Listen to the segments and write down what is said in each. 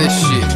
this shit.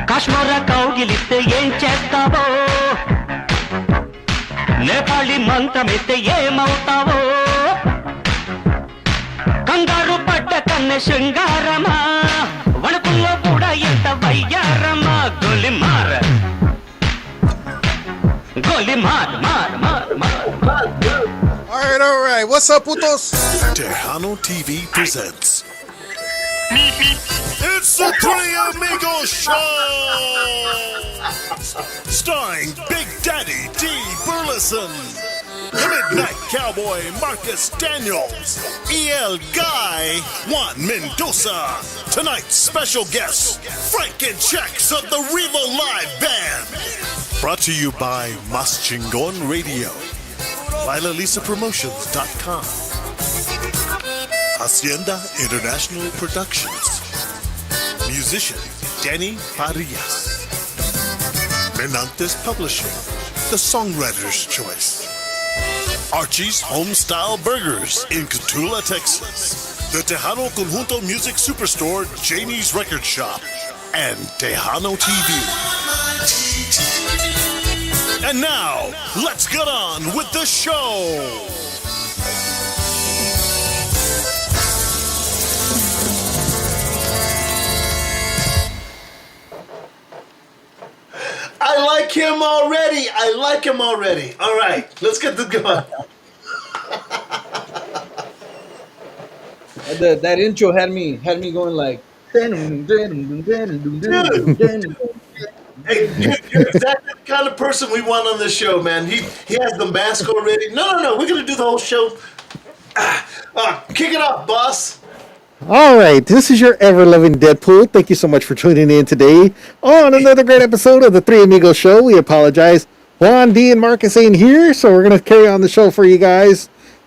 కాశ్మీర కౌగిలిస్తే ఏం చేస్తావో నేపాళి మంత్రమిస్తే ఏమవుతావో కంగారు పడ్డ కన్నె శృంగారమా వణుకుల్లో కూడా ఎంత వయ్యారమా గోలి మార్ All right. What's up, putos? Tejano TV presents. It's the Three Amigos Show! Starring Big Daddy D. Burleson, the Midnight Cowboy Marcus Daniels, E.L. Guy, Juan Mendoza. Tonight's special guests, Frank and Chex of the Revo Live Band. Brought to you by Mas Chingon Radio, LilaLisaPromotions.com, Hacienda International Productions, musician Danny Farias, Menantes Publishing, the songwriter's choice, Archie's Homestyle Burgers in Cotulla, Texas, the Tejano Conjunto Music Superstore, Janie's Record Shop, and Tejano TV. And now, let's get on with the show. I like him already. All right, let's get this going. That intro had me going like. Hey, you're exactly the kind of person we want on this show, man. He has the mask already. No. We're gonna do the whole show. Kick it off, boss. All right. This is your ever-loving Deadpool. Thank you so much for tuning in today on another great episode of the Three Amigos Show. We apologize. Juan, D, and Marcus ain't here, so we're going to carry on the show for you guys.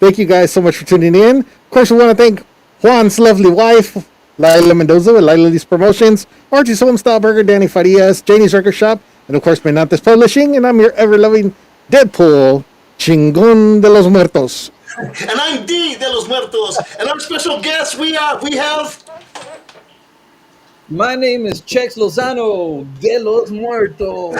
Thank you guys so much for tuning in. Of course, we want to thank Juan's lovely wife, Lila Mendoza with Lila's Promotions, Archie's Homestyle Burger, Danny Farias, Janie's Record Shop, and of course, Menantes Publishing. And I'm your ever-loving Deadpool, Chingon de los Muertos. And I'm D de los Muertos. And our special guest, we have. My name is Chex Lozano de los Muertos.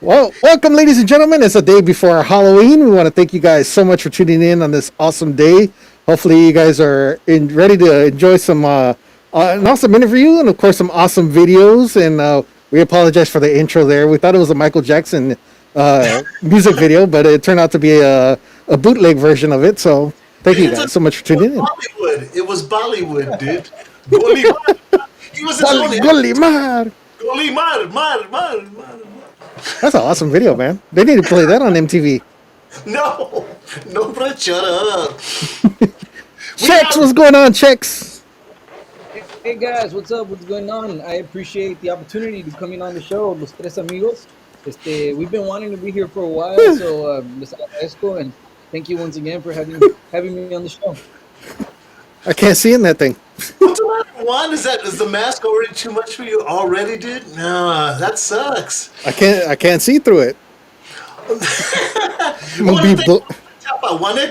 Well, welcome, ladies and gentlemen. It's a day before our Halloween. We want to thank you guys so much for tuning in on this awesome day. Hopefully, you guys are ready to enjoy some an awesome interview and, of course, some awesome videos. And we apologize for the intro there. We thought it was a Michael Jackson music video, but it turned out to be a bootleg version of it. So thank you guys so much for tuning in. It was Bollywood, dude. Golimar. He was his own Golimar. Golimar. That's an awesome video, man. They need to play that on MTV. No, bro, shut up. Chex, what's going on, Chex? Hey guys, what's up? What's going on? I appreciate the opportunity to come in on the show, Los Tres Amigos. We've been wanting to be here for a while, so les agradezco, and thank you once again for having me on the show. I can't see in that thing. What's the matter, Juan? Is the mask already too much for you already, dude? Nah, that sucks. I can't see through it.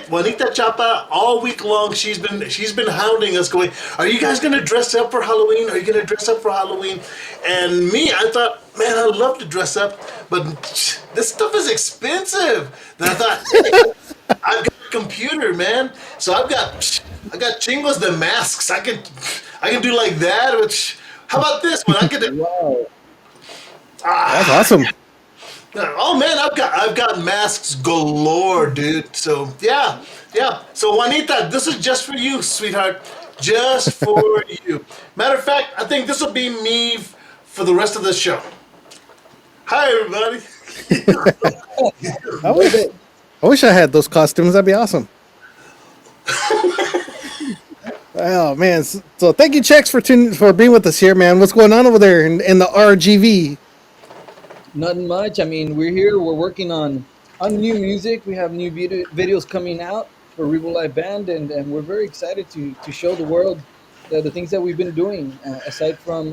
Juanita Chapa, all week long, she's been hounding us, going, "Are you guys gonna dress up for Halloween? Are you gonna dress up for Halloween?" And me, I thought, man, I'd love to dress up, but this stuff is expensive. Then I thought, hey, I've got a computer, man. So I got chingos the masks. I can do like that. Which how about this one? I could. Wow. That's Ah, awesome. oh man, I've got masks galore, dude. So yeah, yeah. So Juanita, this is just for you, sweetheart. Just for you. Matter of fact, I think this will be me for the rest of the show. Hi, everybody. I Love wish it. I wish I had those costumes. That'd be awesome. Oh man, so thank you, Chex, for being with us here, man. What's going on over there in the RGV? Nothing much. I mean, we're here. We're working on new music. We have new videos coming out for Revo Live Band, and we're very excited to show the world the things that we've been doing. Aside from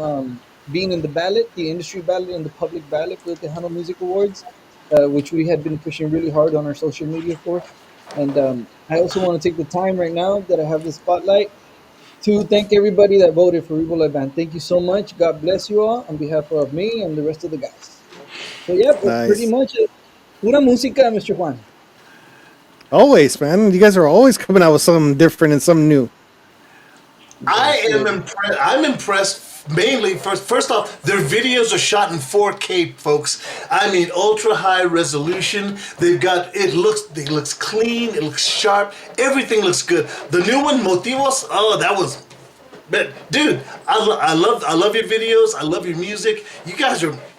being in the ballot, the industry ballot, and the public ballot for the Tejano Music Awards, which we had been pushing really hard on our social media for. And I also want to take the time right now that I have the spotlight to thank everybody that voted for Revo Live Band. Thank you so much. God bless you all on behalf of me and the rest of the guys. So yeah, pretty Nice. much pura música, Mr. Juan. Always, man. You guys are always coming out with something different and something new. I That's am it. impressed. I'm impressed mainly first off, their videos are shot in 4K, folks. I mean, ultra high resolution. They've got it looks clean. It looks sharp. Everything looks good. The new one, Motivos. Oh, that was. But dude, I love your videos. I love your music.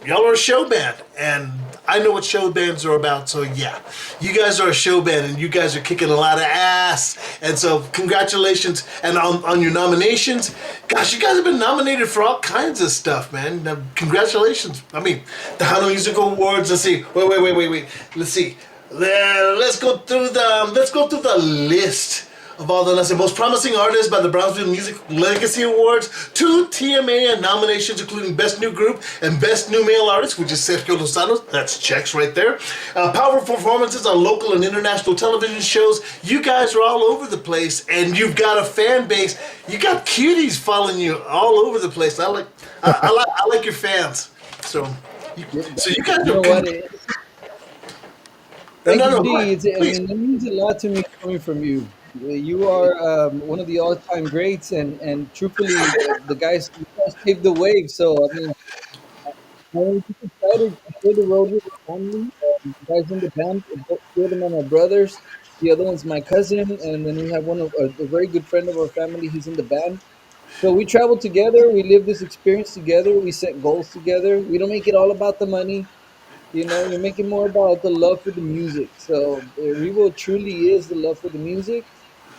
Y'all are a show band, and I know what show bands are about. So yeah, you guys are a show band, and you guys are kicking a lot of ass. And so congratulations, and on your nominations. Gosh, you guys have been nominated for all kinds of stuff, man. Congratulations. I mean, the Hano Music Awards. Let's see. Wait. Let's see. Let's go through the list of all the most promising artists by the Brownsville Music Legacy Awards, 2 TMA nominations, including Best New Group and Best New Male Artist, which is Sergio Lozano. That's checks right there. Powerful performances on local and international television shows. You guys are all over the place, and you've got a fan base. You got cuties following you all over the place. I like your fans. So, you guys You are know what? Thank you, go D. ahead, I please. mean, it means a lot to me coming from you. You are one of the all-time greats, and truthfully, the guys paved the way. So I mean, I'm just excited to share the road with my family. The guys in the band, two of them are my brothers. The other one's my cousin, and then we have one of a very good friend of our family. He's in the band. So we travel together. We live this experience together. We set goals together. We don't make it all about the money. You know, you make it more about the love for the music. So Revo truly is the love for the music,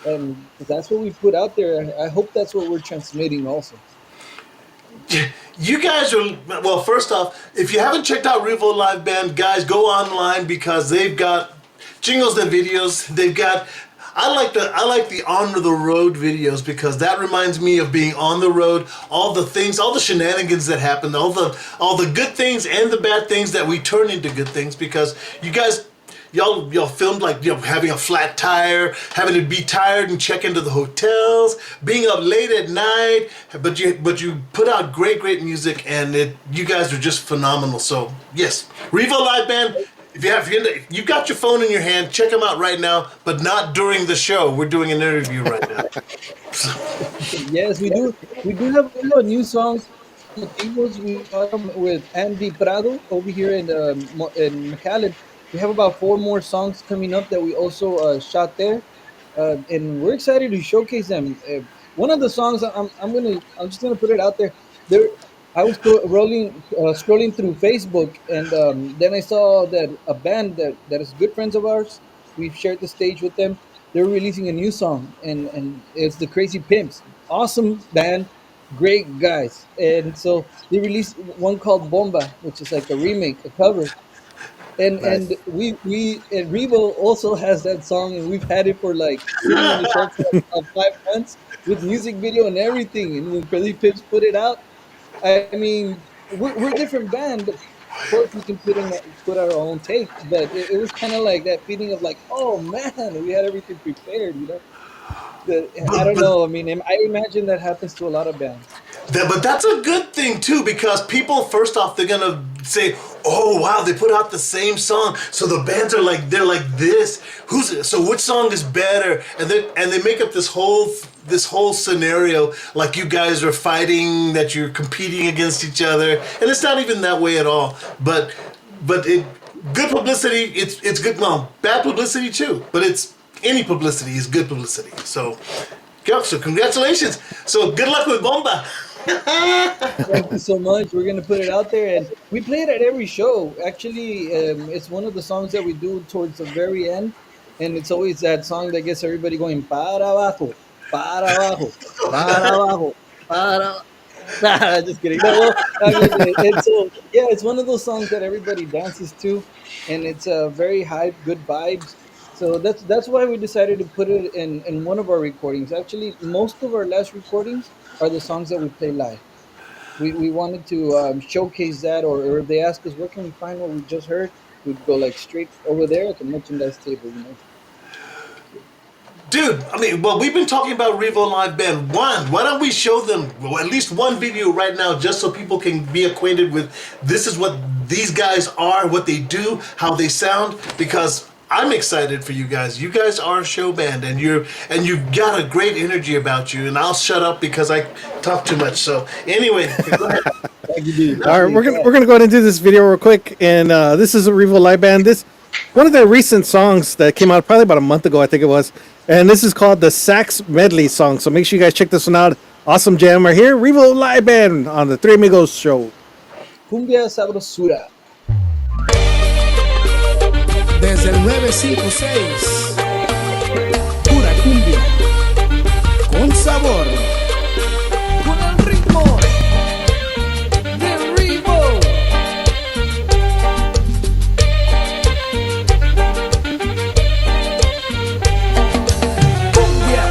and that's what we put out there. I hope that's what we're transmitting also. You guys are well. First off, if you haven't checked out Revo Live Band, guys, go online because they've got jingles and videos. They've got. I like the on the road videos because that reminds me of being on the road. All the things, all the shenanigans that happen, all the good things and the bad things that we turn into good things because you guys y'all filmed like having a flat tire, having to be tired and check into the hotels, being up late at night, but you put out great music and you guys are just phenomenal. So yes, Revo Live Band. If you've got your phone in your hand, check them out right now, but not during the show. We're doing an interview right now. Yes, we do. We do have a new songs. Amigos. We got 'em with Andy Prado over here in McAllen. We have about four more songs coming up that we also shot there, and we're excited to showcase them. One of the songs I'm just gonna put it out there. There, I was scrolling through Facebook, and then I saw that a band that is good friends of ours. We've shared the stage with them. They're releasing a new song, and it's the Crazy Pimps. Awesome band, great guys. And so they released one called Bomba, which is like a remake, a cover. And Nice. we and Revo also has that song, and we've had it for like sitting on the shelf for like about 5 months with music video and everything. And when Crazy Pimps put it out, I mean, we're a different band, but of course we can put our own take. But it was kind of like that feeling of like, oh man, we had everything prepared, you know. I but, don't but know. I mean, I imagine that happens to a lot of bands. but that's a good thing too because people first off say, "Oh wow, they put out the same song." So the bands are like they're like this. So which song is better? And they make up this whole scenario like you guys are fighting, that you're competing against each other, and it's not even that way at all. But it good publicity. It's good. Well, bad publicity too. But it's any publicity is good publicity. So congratulations. So good luck with Bomba. Thank you so much. We're gonna put it out there, and we play it at every show. Actually, it's one of the songs that we do towards the very end, and it's always that song that gets everybody going para abajo, para abajo, para abajo, para. Nah, just kidding. No, well, I mean, it's one of those songs that everybody dances to, and it's very hype, good vibes. So that's why we decided to put it in one of our recordings. Actually, most of our last recordings are the songs that we play live. We wanted to showcase that, or if they ask us where can we find what we just heard, we'd go like straight over there at the merchandise table. Dude, I mean, well, we've been talking about Revo Live Band. Why don't we show them at least one video right now, just so people can be acquainted with this is what these guys are, what they do, how they sound, because I'm excited for you guys. You guys are a show band, and you've got a great energy about you. And I'll shut up because I talk too much. So anyway, go ahead. All right, we're gonna go ahead and do this video real quick, and this is a Revo Live Band. This one of their recent songs that came out probably about a month ago, I think it was, and this is called the Sax Medley song. So make sure you guys check this one out. Awesome jam right here, Revo Live Band on the Three Amigos show. Cumbia sabrosura. Desde el 956, pura cumbia, con sabor, con el ritmo de Revo. Cumbia.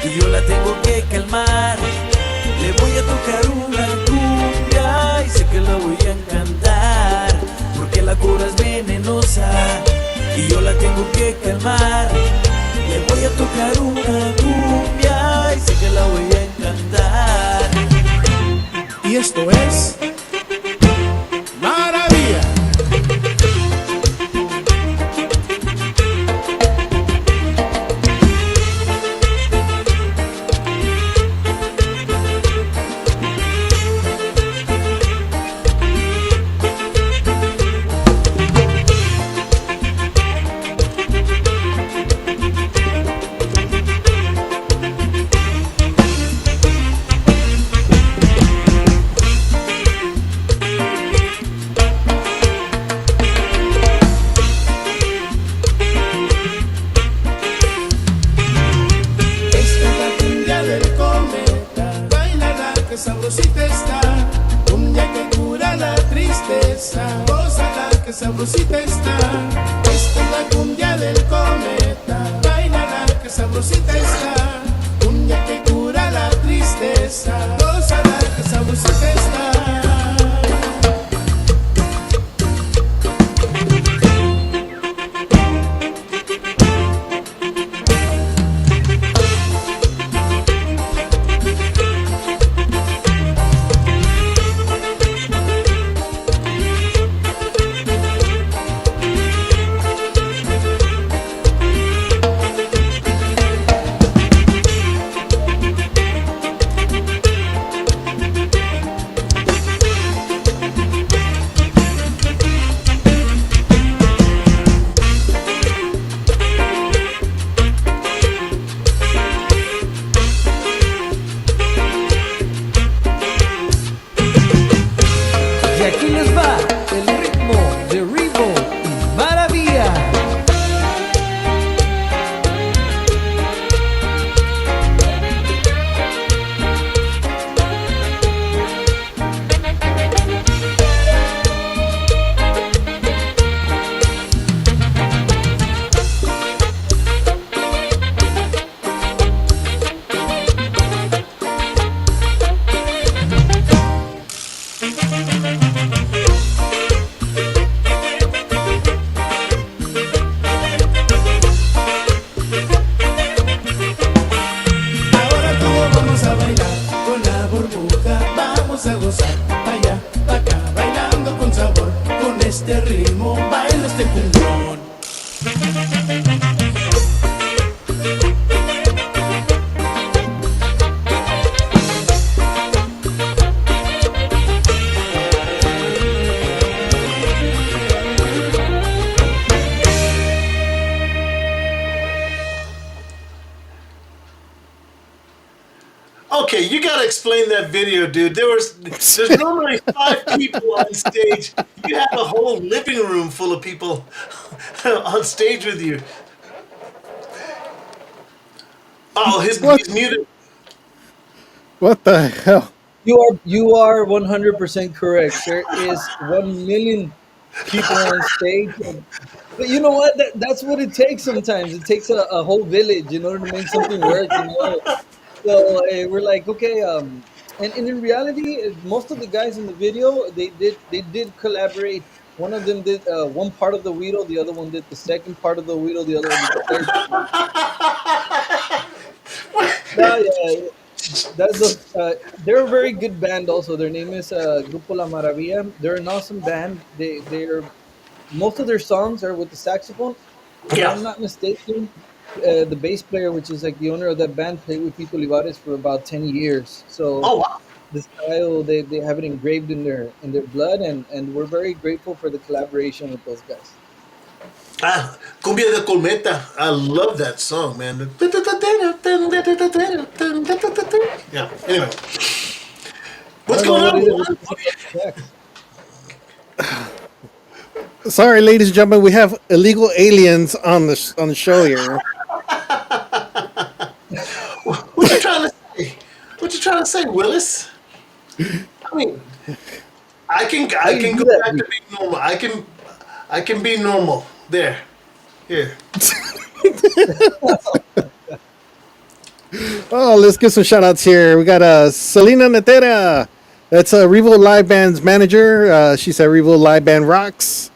Y yo la tengo que calmar. Le voy a tocar una cumbia y sé que la voy a encantar, porque la cobra es venenosa y yo la tengo que calmar. Le voy a tocar una cumbia y sé que la voy a encantar. Y esto es Maravilla. Sabrosita está, cumbia que cura la tristeza, gózala que sabrosita está. Esta es la cumbia del cometa, bailala que sabrosita está, cumbia que cura la tristeza, gózala que sabrosita está. cumbión. Okay, you gotta explain that video, dude. There's normally five people on stage. You had a whole living room full of people on stage with you. Oh, What? he's muted. What the hell? You are 100% correct. There is 1 million people on stage, but you know what? That's what it takes. Sometimes it takes a whole village in order to make something work. So we're like, okay, and in reality, most of the guys in the video they did collaborate. One of them did one part of the wheel, the other one did the second part of the wheel, the other one did the third part. No, yeah, that's a they're a very good band. Also, their name is Grupo La Maravilla. They're an awesome band. They're most of their songs are with the saxophone. If Yeah. I'm not mistaken, the bass player, which is like the owner of that band, played with Pico Olivares for about 10 years. So Oh wow. the style they have it engraved in their blood, and we're very grateful for the collaboration with those guys. Ah, Cumbia de Colmeta. I love that song, man. Yeah. Anyway, I what's don't know going what on, is it with Juan? the sax. Sorry, ladies and gentlemen, we have illegal aliens on the show here. What you trying to say? What you trying to say, Willis? I mean, How I do you can do go that, back to dude? being normal. I can be normal. There. Here. Oh, let's get some shout outs here. We got Selena Natera. That's Revo Live Band's manager. She said Revo Live Band rocks.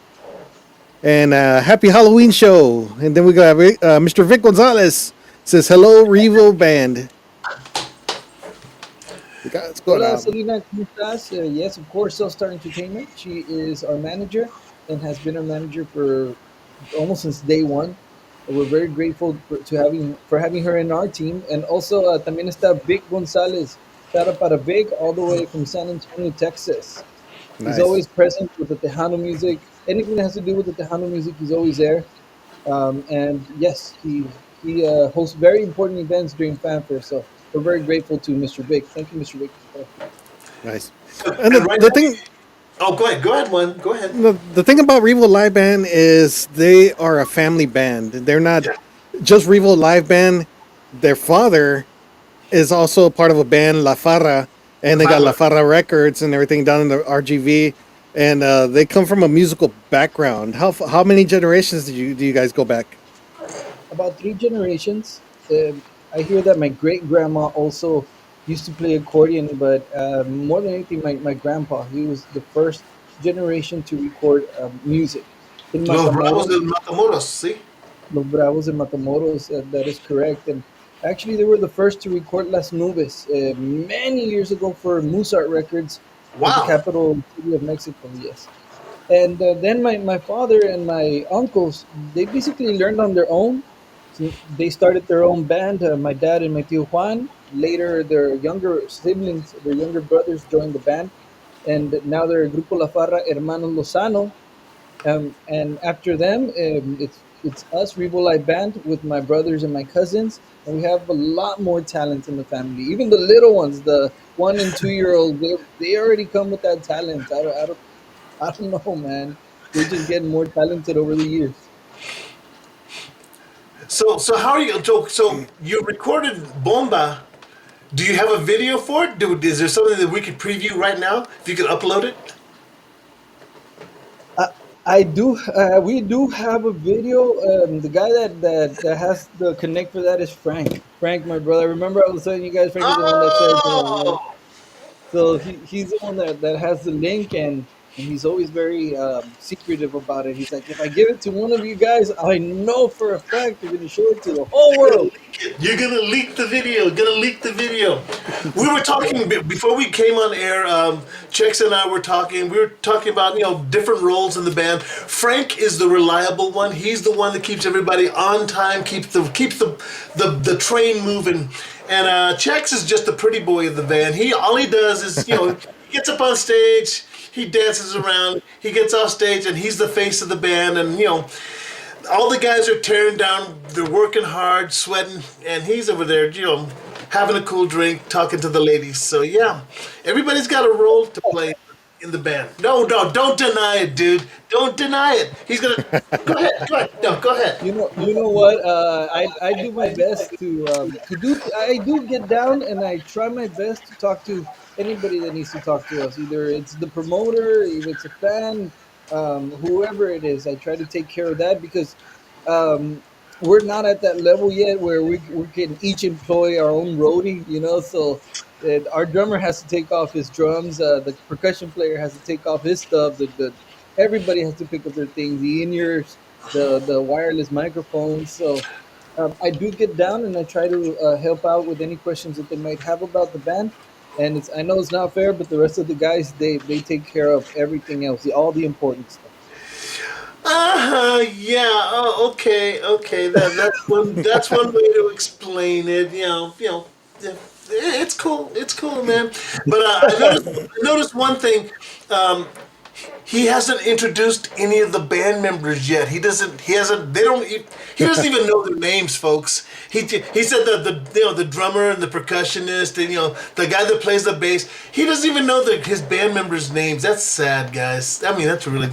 And happy Halloween show. And then we got Mr. Vic Gonzalez says hello Revo Band. What's going Hola, on? Selena, ¿cómo estás? Yes, of course, Star Entertainment. She is our manager and has been our manager for almost since day one. We're very grateful for having her in our team. And also, también está Vic Gonzalez. Shout out para Vic, all the way from San Antonio, Texas. He's Nice. always present with the Tejano music. Anything that has to do with the Tejano music, he's always there. And yes, he hosts very important events during fanfare. So we're very grateful to Mr. Vic. Thank you, Mr. Vic. Nice. And And right the now, thing oh, go ahead. Go ahead, one. Go ahead. the thing about Revo Live Band is they are a family band. They're not Yeah. just Revo Live Band. Their father is also part of a band, La Farra, and they got La Farra. Farra Records and everything down in the RGV. And they come from a musical background. How many generations do you guys go back? About 3 generations. I hear that my great grandma also used to play accordion, but more than anything, my grandpa, he was the first generation to record music in Los Bravos Matamoros. del Matamoros, see? Los Bravos de Matamoros, that is correct. And actually, they were the first to record Las Nubes many years ago for Musart Records at the Wow. capital city of Mexico, yes. And then my father and my uncles, they basically learned on their own. So they started their own band. My dad and my tío Juan. Later, their younger siblings, their younger brothers, joined the band, and now they're Grupo La Farra Hermanos Lozano. And after them, it's us, Revo Live Band, with my brothers and my cousins, and we have a lot more talent in the family. Even the little ones, the 1 and 2 year old, they already come with that talent. I don't know, man. They're just getting more talented over the years. So how are you? So you recorded Bomba. Do you have a video for it? Is there something that we could preview right now? If you could upload it? I, I do. We do have a video. The guy that has the connect for that is Frank. Frank, my brother. Remember I was telling you guys, Frank is the one that says. Oh! So he's the one that has the link, and and he's always very secretive about it. He's like, if I give it to one of you guys, I know for a fact you're gonna show it to the whole You're gonna world. leak it. You're gonna leak the video. Gonna leak the video. We were Yeah. talking before we came on air. Chex and I were talking. We were talking about different roles in the band. Frank is the reliable one. He's the one that keeps everybody on time. Keeps the train moving. And Chex is just the pretty boy of the band. All he does is he gets up on stage. He dances around. He gets off stage, and he's the face of the band. And all the guys are tearing down. They're working hard, sweating, and he's over there, having a cool drink, talking to the ladies. So yeah, everybody's got a role to play in the band. No, no, don't deny it, dude. Don't deny it. He's gonna go ahead. Go ahead. No, go ahead. You know what? I do my best to do. I do get down and I try my best to talk to anybody that needs to talk to us. Either it's the promoter, if it's a fan, whoever it is. I try to take care of that because we're not at that level yet where we can each employ our own roadie. So our drummer has to take off his drums. The percussion player has to take off his stuff. Everybody has to pick up their things. The in-ears, the wireless microphones. So I do get down and I try to help out with any questions that they might have about the band. And I know it's not fair, but the rest of the guys they take care of everything else, all the important stuff. Yeah. Oh, okay. Okay. That's one way to explain it. Yeah, it's cool. It's cool, man. But I noticed one thing. Um, he hasn't introduced any of the band members yet. He doesn't. He hasn't. They don't. He doesn't even know their names, folks. He said that the drummer and the percussionist and the guy that plays the bass. He doesn't even know his band members' names. That's sad, guys. I mean, that's really.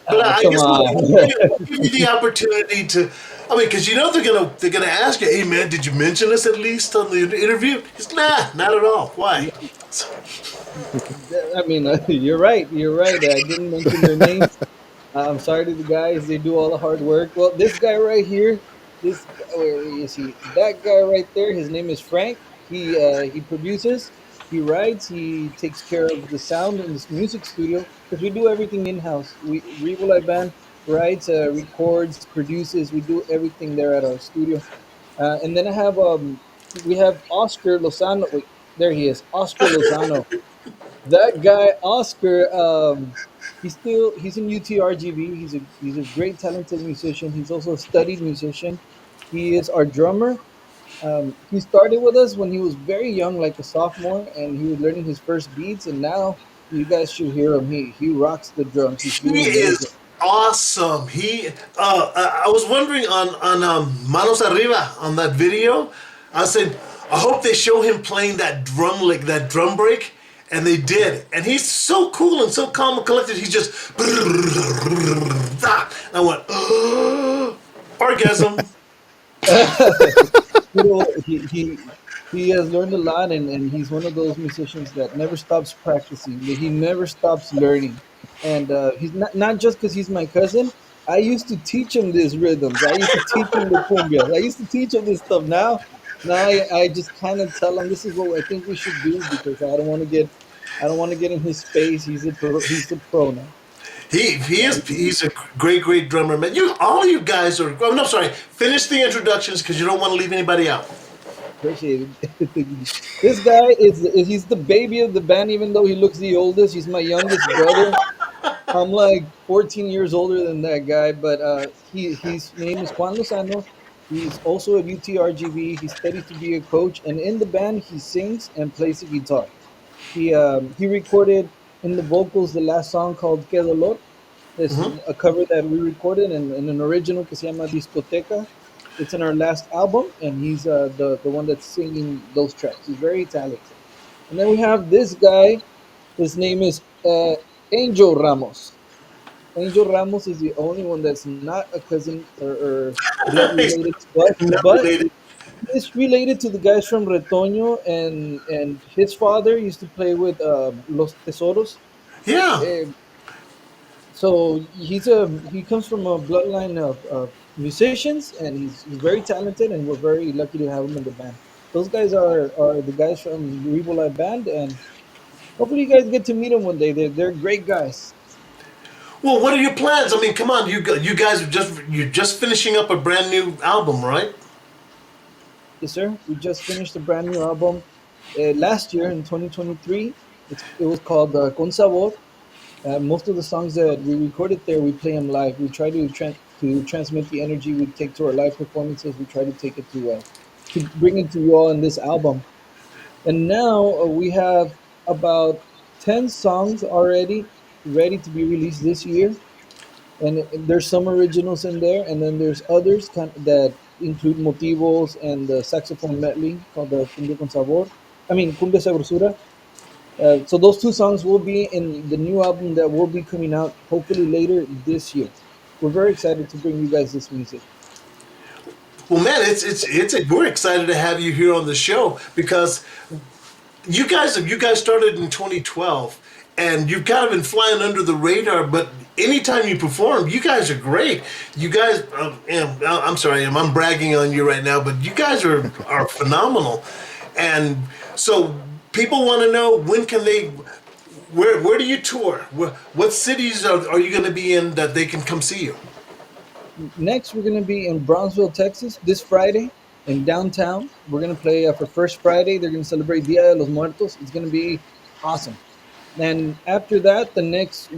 But I Come guess on. we'll give you the opportunity to. I mean, because they're gonna ask you, hey man, did you mention us at least on the interview? He's not at all. Why? So, I mean, you're right. You're right. I didn't mention their names. I'm sorry to the guys. They do all the hard work. Well, this guy right here, where is he? That guy right there. His name is Frank. He produces, he writes, he takes care of the sound in this music studio because we do everything in house. Revo Live Band writes, records, produces. We do everything there at our studio. And then we have Oscar Lozano. Wait, there he is, Oscar Lozano. That guy Oscar, he's in UTRGV. He's a great talented musician. He's also a studied musician. He is our drummer. He started with us when he was very young, like a sophomore, and he was learning his first beats. And now you guys should hear him. He rocks the drums. He's he doing amazing. is awesome. I was wondering on Manos Arriba on that video. I said, I hope they show him playing that drum lick, that drum break, and they did. And he's so cool and so calm and collected. He's just. I went orgasm. He has learned a lot, and he's one of those musicians that never stops practicing. That he never stops learning, and he's not just because he's my cousin. I used to teach him these rhythms. I used to teach him the cumbia. I used to teach him this stuff. Now I just kind of tell him this is what I think we should do because I don't want to get in his space. He's a pro now. He's a great drummer, man. All of you guys are. Oh no, sorry. Finish the introductions because you don't want to leave anybody out. Appreciate it. This guy he's the baby of the band, even though he looks the oldest. He's my youngest brother. I'm like 14 years older than that guy, but his name is Juan Lozano. He's also at UTRGV. He studied to be a coach, and in the band, he sings and plays the guitar. He recorded in the vocals the last song called Que Dolor. It's a cover that we recorded and an original que se llama Discoteca. It's in our last album, and he's the one that's singing those tracks. He's very talented. And then we have this guy. His name is Angel Ramos. Angel Ramos is the only one that's not a cousin or blood He's related to us, not but related. it's related to the guys from Retoño, and his father used to play with Los Tesoros. Yeah. Eh, so he comes from a bloodline of musicians, and he's very talented, and we're very lucky to have him in the band. Those guys are the guys from Revo Live Band, and hopefully you guys get to meet them one day. They're great guys. Well, what are your plans? I mean, come on, you guys are just finishing up a brand new album, right? Yes, sir. We just finished a brand new album last year in 2023. It was called Con Sabor. Most of the songs that we recorded there, we play them live. We try to transmit the energy we take to our live performances. We try to take it to bring it to you all in this album. And now we have about 10 songs already ready to be released this year. And there's some originals in there, and then there's others that include motivos and the saxophone medley called the Cumbia con Sabor. I mean, Cumbia Sabrosura. So those two songs will be in the new album that will be coming out hopefully later this year. We're very excited to bring you guys this music. Well, man, we're excited to have you here on the show because you guys started in 2012 and you've kind of been flying under the radar, but anytime you perform, you guys are great. You guys, I'm sorry, I'm bragging on you right now, but you guys are phenomenal. And so people want to know, when can they, where do you tour? What cities are you going to be in that they can come see you? Next, we're going to be in Brownsville, Texas this Friday in downtown. We're going to play for First Friday. They're going to celebrate Dia de los Muertos. It's going to be awesome. And after that, the next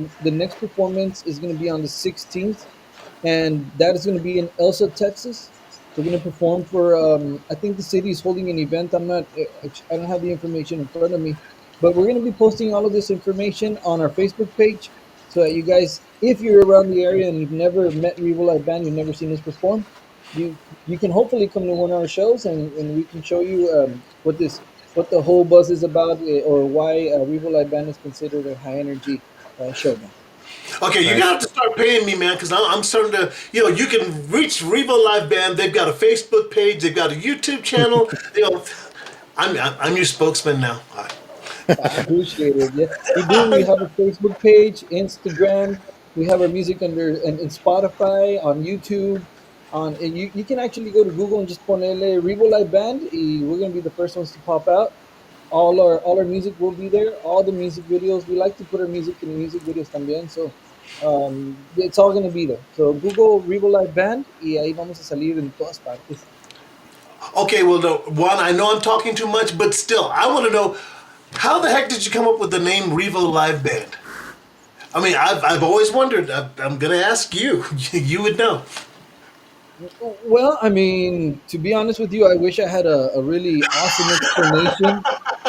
performance is going to be on the 16th, and that is going to be in Elsa, Texas. We're going to perform for I think the city is holding an event. I don't have the information in front of me, but we're going to be posting all of this information on our Facebook page so that you guys, if you're around the area and you've never met Revo Live Band, you've never seen us perform, you can hopefully come to one of our shows, and we can show you what the whole buzz is about, or why Revo Live Band is considered a high energy show band. Okay, you're gonna have to start paying me, man, because I'm starting to. You can reach Revo Live Band. They've got a Facebook page. They've got a YouTube channel. I'm your spokesman now. I appreciate it. Yeah, we do. We have a Facebook page, Instagram. We have our music under in Spotify, on YouTube. And you can actually go to Google and just ponele Revo Live Band. We're gonna be the first ones to pop out. All our music will be there. All the music videos. We like to put our music in music videos también. So it's all gonna be there. So Google Revo Live Band y ahí vamos a salir en todas partes. Okay, well, no, Juan, I know I'm talking too much, but still, I want to know, how the heck did you come up with the name Revo Live Band? I mean, I've always wondered. I'm gonna ask you. You would know. Well, I mean, to be honest with you, I wish I had a really awesome explanation.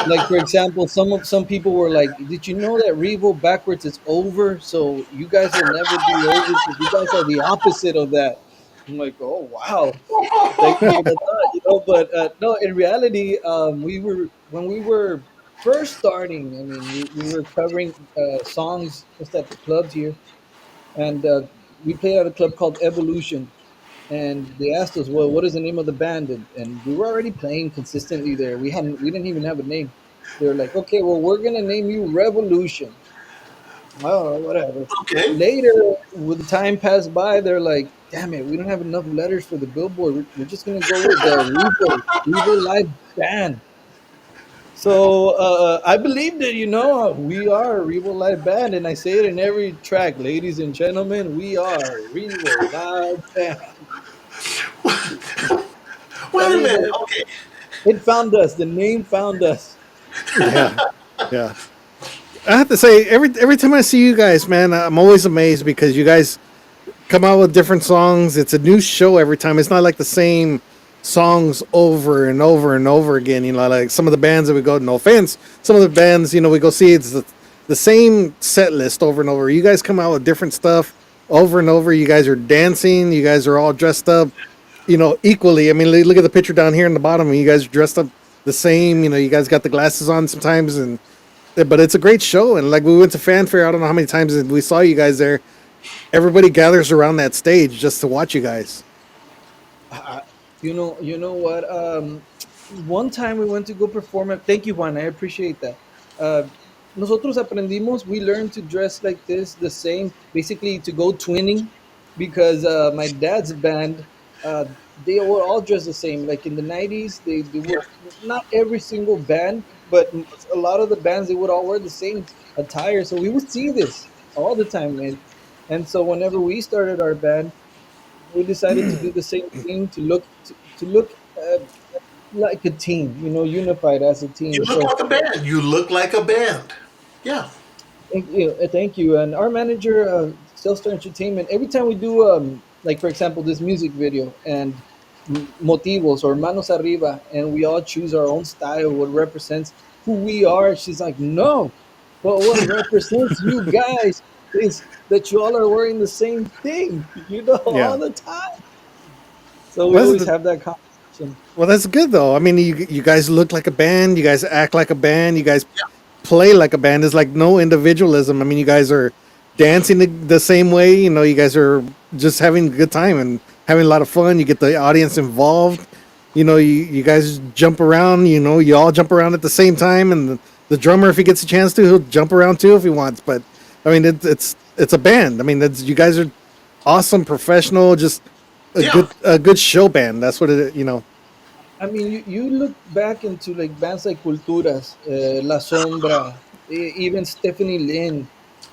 Like, for example, some people were like, "Did you know that Revo backwards is over? So you guys will never be over because you guys are the opposite of that." I'm like, "Oh wow, thank you for the thought," you know. But no, in reality, when we were first starting. I mean, we were covering songs just at the clubs here, and we played at a club called Evolution, and they asked us, "Well, what is the name of the band?" And we were already playing consistently there. We didn't even have a name. They were like, "Okay, well, we're gonna name you Revolution." Oh, whatever. Okay. Later, with the time passed by, they're like, "Damn it, we don't have enough letters for the billboard. We're just gonna go with the Revo Live Band." So I believed it, we are a Revo Live Band, and I say it in every track, ladies and gentlemen, we are Revo Live Band. I Wait a mean, minute. Okay. it found us. The name found us. Yeah, yeah. I have to say, every time I see you guys, man, I'm always amazed because you guys come out with different songs. It's a new show every time. It's not like the same songs over and over and over again. Like some of the bands that we go. No offense, some of the bands we go see. It's the same set list over and over. You guys come out with different stuff over and over. You guys are dancing. You guys are all dressed up, equally. I mean, look at the picture down here in the bottom. You guys are dressed up the same. You guys got the glasses on sometimes, but it's a great show. And like we went to Fanfare. I don't know how many times we saw you guys there. Everybody gathers around that stage just to watch you guys. You know what? One time we went to go perform at. Thank you, Juan. I appreciate that. Nosotros aprendimos. We learned to dress like this, the same, basically to go twinning, because my dad's band, they were all dressed the same. Like in the '90s, they would, not every single band, but a lot of the bands, they would all wear the same attire. So we would see this all the time, man. And so whenever we started our band, we decided to do the same thing to look like a team, unified as a You team. look So like a band. You look like a band. Yeah. thank you. And our manager, Star Entertainment, every time we do, like for example, this music video and motivos or manos arriba, and we all choose our own style, what represents who we are. She's like, no, but what represents you guys is that you all are wearing the same thing, Yeah. all the time. So we Well, always have that conversation. that's good though. I mean, you guys look like a band. You guys act like a band. You guys play like a band. There's like no individualism. I mean, you guys are dancing the same way. You guys are just having a good time and having a lot of fun. You get the audience involved. You guys jump around. You all jump around at the same time. And the drummer, if he gets a chance to, he'll jump around too if he wants. But I mean, it's a band. I mean, you guys are awesome, professional, just Yeah. a good show band. That's what it. I mean, you look back into like bands like Culturas, La Sombra, even Stephanie Lynn.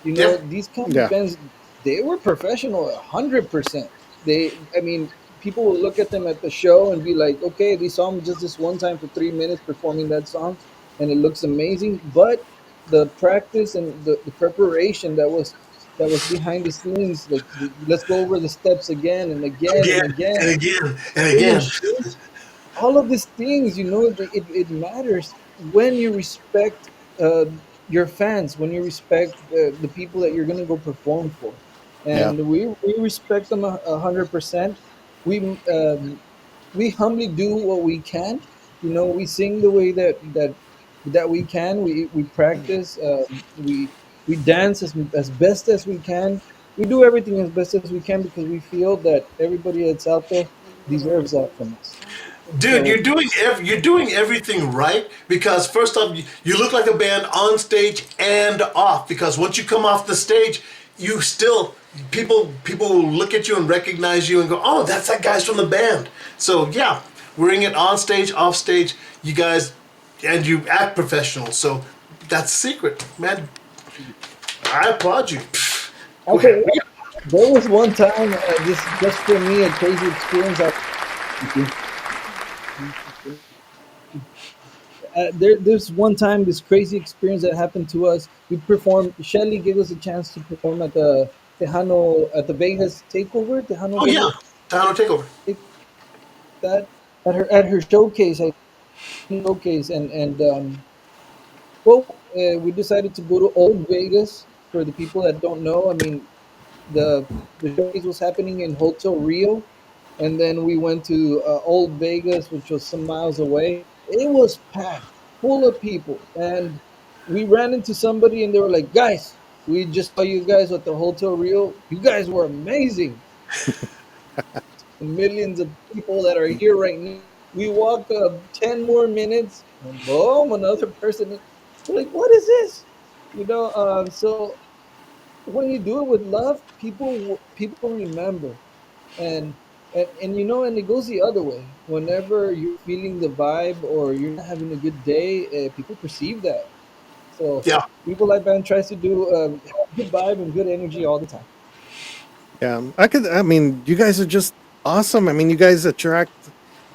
Yeah. These kind of Yeah. bands, they were professional, 100%. I mean, people will look at them at the show and be like, okay, they saw them just this one time for 3 minutes performing that song, and it looks amazing. But the practice and the preparation that was behind the scenes, like let's go over the steps again and again and Again again, and again and again. finish all of these things, it matters when you respect uh, your fans, when you respect the people that you're going to go perform for. Yeah. And we respect them 100%. We um, we humbly do what we can. We sing the way that we can. We practice, we dance as best as we can. We do everything as best as we can because we feel that everybody that's out there deserves that from us. Dude, So you're doing everything right because first off, you look like a band on stage and off. Because once you come off the stage, you still people will look at you and recognize you and go, "Oh, that's that guy's from the band." So yeah, wearing it on stage, off stage, you guys, and you act professional. So that's the secret, man. I applaud you. okay, there was one time, just for me, a crazy experience. There's one time this crazy experience that happened to us. We performed. Shelly gave us a chance to perform at the Tejano at the Vegas Takeover, Tejano Oh yeah, Vegas Tano takeover. that at her showcase, showcase, and we decided to go to Old Vegas. For the people that don't know, I mean, the showcase was happening in Hotel Rio, and then we went to Old Vegas, which was some miles away. It was packed, full of people, and we ran into somebody, and they were like, "Guys, we just saw you guys at the Hotel Rio. You guys were amazing." Millions of people that are here right now. We walk 10 more minutes, and boom, another person. We're like, "What is this?" So when you do it with love, people remember, and and it goes the other way. Whenever you're feeling the vibe or you're not having a good day, people perceive that. So Yeah. people like band tries to do good vibe and good energy all the time. Yeah, I mean, you guys are just awesome. I mean, you guys attract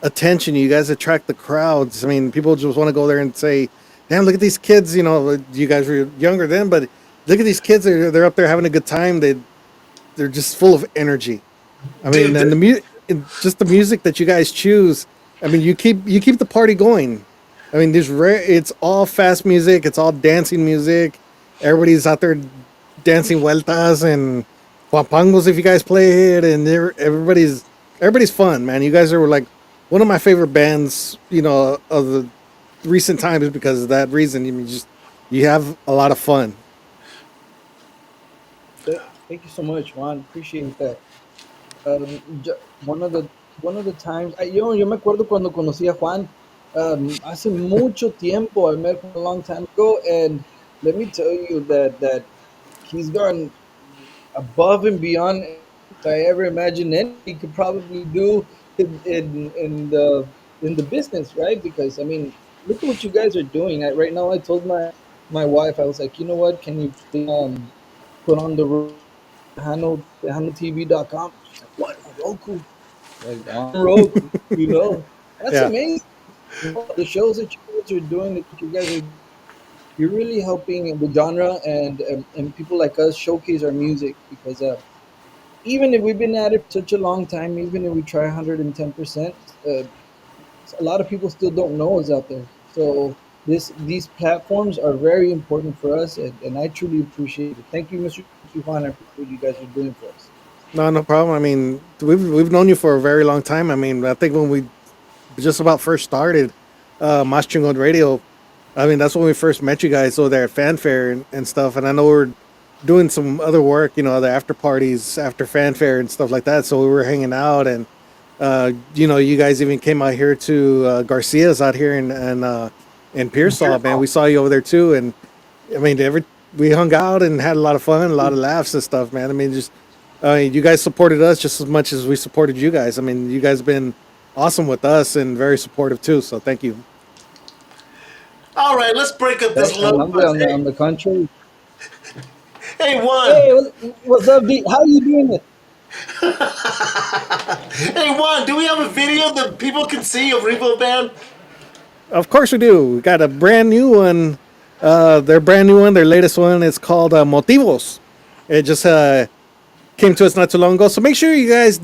attention. You guys attract the crowds. I mean, people just want to go there and say, "Damn, look at these kids." You guys were younger then, but look at these kids. They're up there having a good time. They're just full of energy. I mean, Dude, and just the music that you guys choose. I mean, you keep the party going. I mean, it's all fast music. It's all dancing music. Everybody's out there dancing vueltas and guapangos if you guys play it, and everybody's fun, man. You guys are like one of my favorite bands, of the recent times because of that reason. You have a lot of fun. Thank you so much, Juan. Appreciate that. One of the times, yo me acuerdo cuando conocí a Juan, hace mucho tiempo. I met him a long time ago, and let me tell you that he's gone above and beyond anything I ever imagined anybody could probably do in the business, right? Because I mean, look at what you guys are doing. Right now, I told my wife, I was like, you know what? Can you please, put on the TejanoTV.com. What? Roku? Like on Roku, That's Yeah. amazing. The shows that you guys are doing, that you guys are, you're really helping the genre and people like us showcase our music because even if we've been at it for such a long time, even if we try 110%, a lot of people still don't know us out there. So these platforms are very important for us, and I truly appreciate it. Thank you, Mr. Juan, for what you guys are doing for us. No, no problem. I mean, we've known you for a very long time. I mean, I think when we just about first started Mas Chingon Radio, I mean, that's when we first met you guys over there at Fanfare and stuff. And I know we're doing some other work, the after parties, after Fanfare and stuff like that. So we were hanging out, and you guys even came out here to Garcia's out here in Pearsall, man. We saw you over there too, and I mean, we hung out and had a lot of fun, a lot of laughs and stuff, man. I mean, you guys supported us just as much as we supported you guys. I mean, you guys have been awesome with us and very supportive too. So thank you. All right, let's break up this love. On the contrary. Hey, Juan. Hey, what's up, D? How you doing it? Hey, Juan, do we have a video that people can see of Revo Band? Of course we do. We got a brand new one. Their brand new one, their latest one, is called Motivos. It just came to us not too long ago. So make sure you guys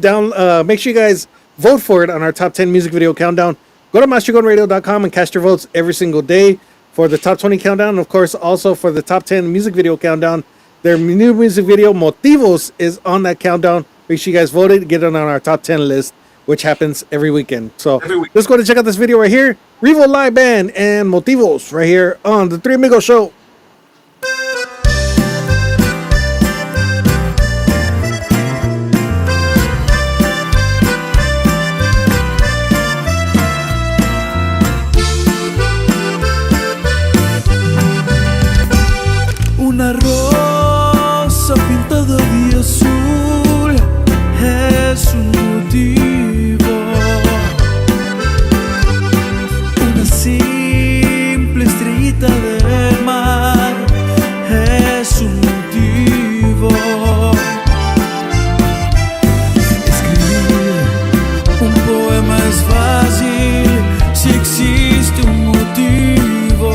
vote for it on our top 10 music video countdown. Go to mastergonradio.com and cast your votes every single day for the top 20 countdown. And of course, also for the top 10 music video countdown. Their new music video, Motivos, is on that countdown. Make sure you guys vote it, get it on our top 10 list, which happens every weekend. So let's go to check out this video right here. Revo Live Band and Motivos right here on the Three Amigos Show. Una rosa pintada de azul es un motivo. Una simple estrellita del mar es un motivo. Escribir un poema es fácil si existe un motivo.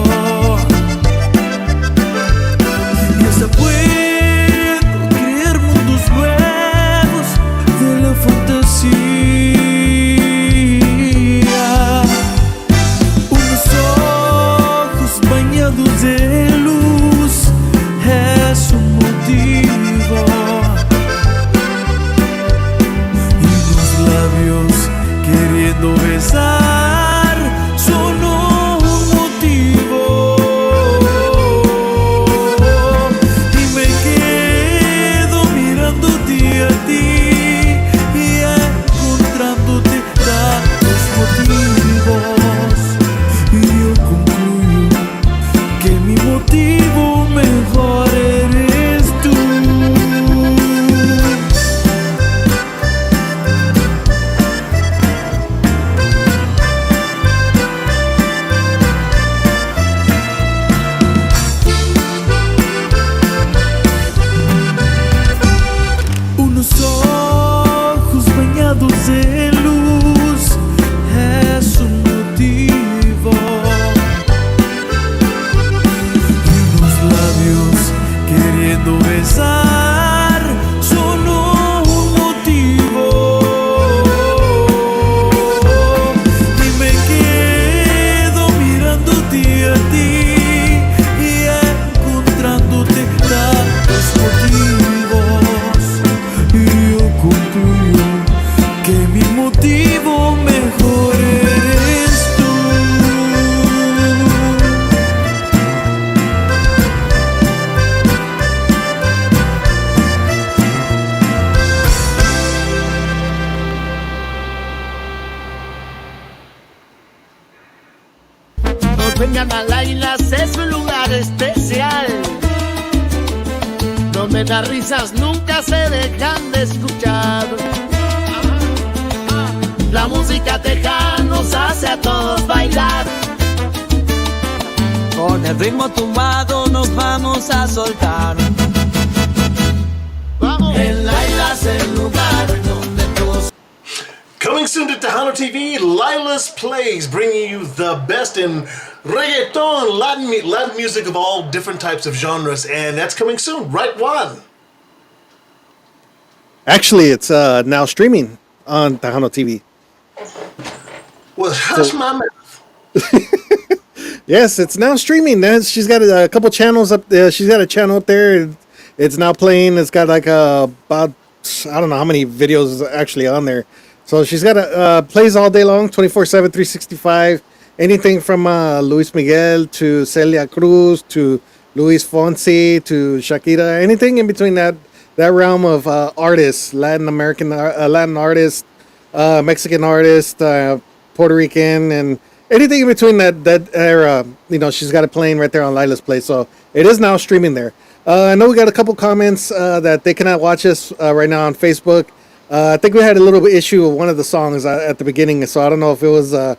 Puedo crear mundos nuevos de la fantasía. Unos ojos bañados de luz es un motivo. Y los labios queriendo besar son un motivo. A ti y encontrándote tantos motivos, y yo concluyo que mi motivo mejor eres tú. Unos ojos bañados de luz es un motivo. Y unos labios queriendo besar son un motivo. Y me quedo mirándote a ti y encontrándote tantos motivos. Y yo concluyo que mi motivo mejor eres tú. No vengan a Lailas, es un lugar especial donde las risas nunca se dejan de escuchar. La música tejana nos hace a todos bailar. Con el ritmo tumbado nos vamos a soltar. ¡Vamos! Tejano TV, Lila's Plays, bringing you the best in reggaeton, Latin music of all different types of genres, and that's coming soon, right, Juan? Actually, it's now streaming on Tejano TV. Well, hush my mouth. Yes, it's now streaming. She's got a couple channels up there. She's got a channel up there. It's now playing. It's got like about, I don't know how many videos is actually on there. So she's got plays all day long, 24/7, 365. Anything from Luis Miguel to Celia Cruz to Luis Fonsi to Shakira. Anything in between that realm of artists, Latin American, Latin artists, Mexican artists, Puerto Rican, and anything in between that era. She's got it playing right there on Lila's Play. So it is now streaming there. I know we got a couple comments that they cannot watch us right now on Facebook. I think we had a little bit issue with one of the songs at the beginning, so I don't know if it was the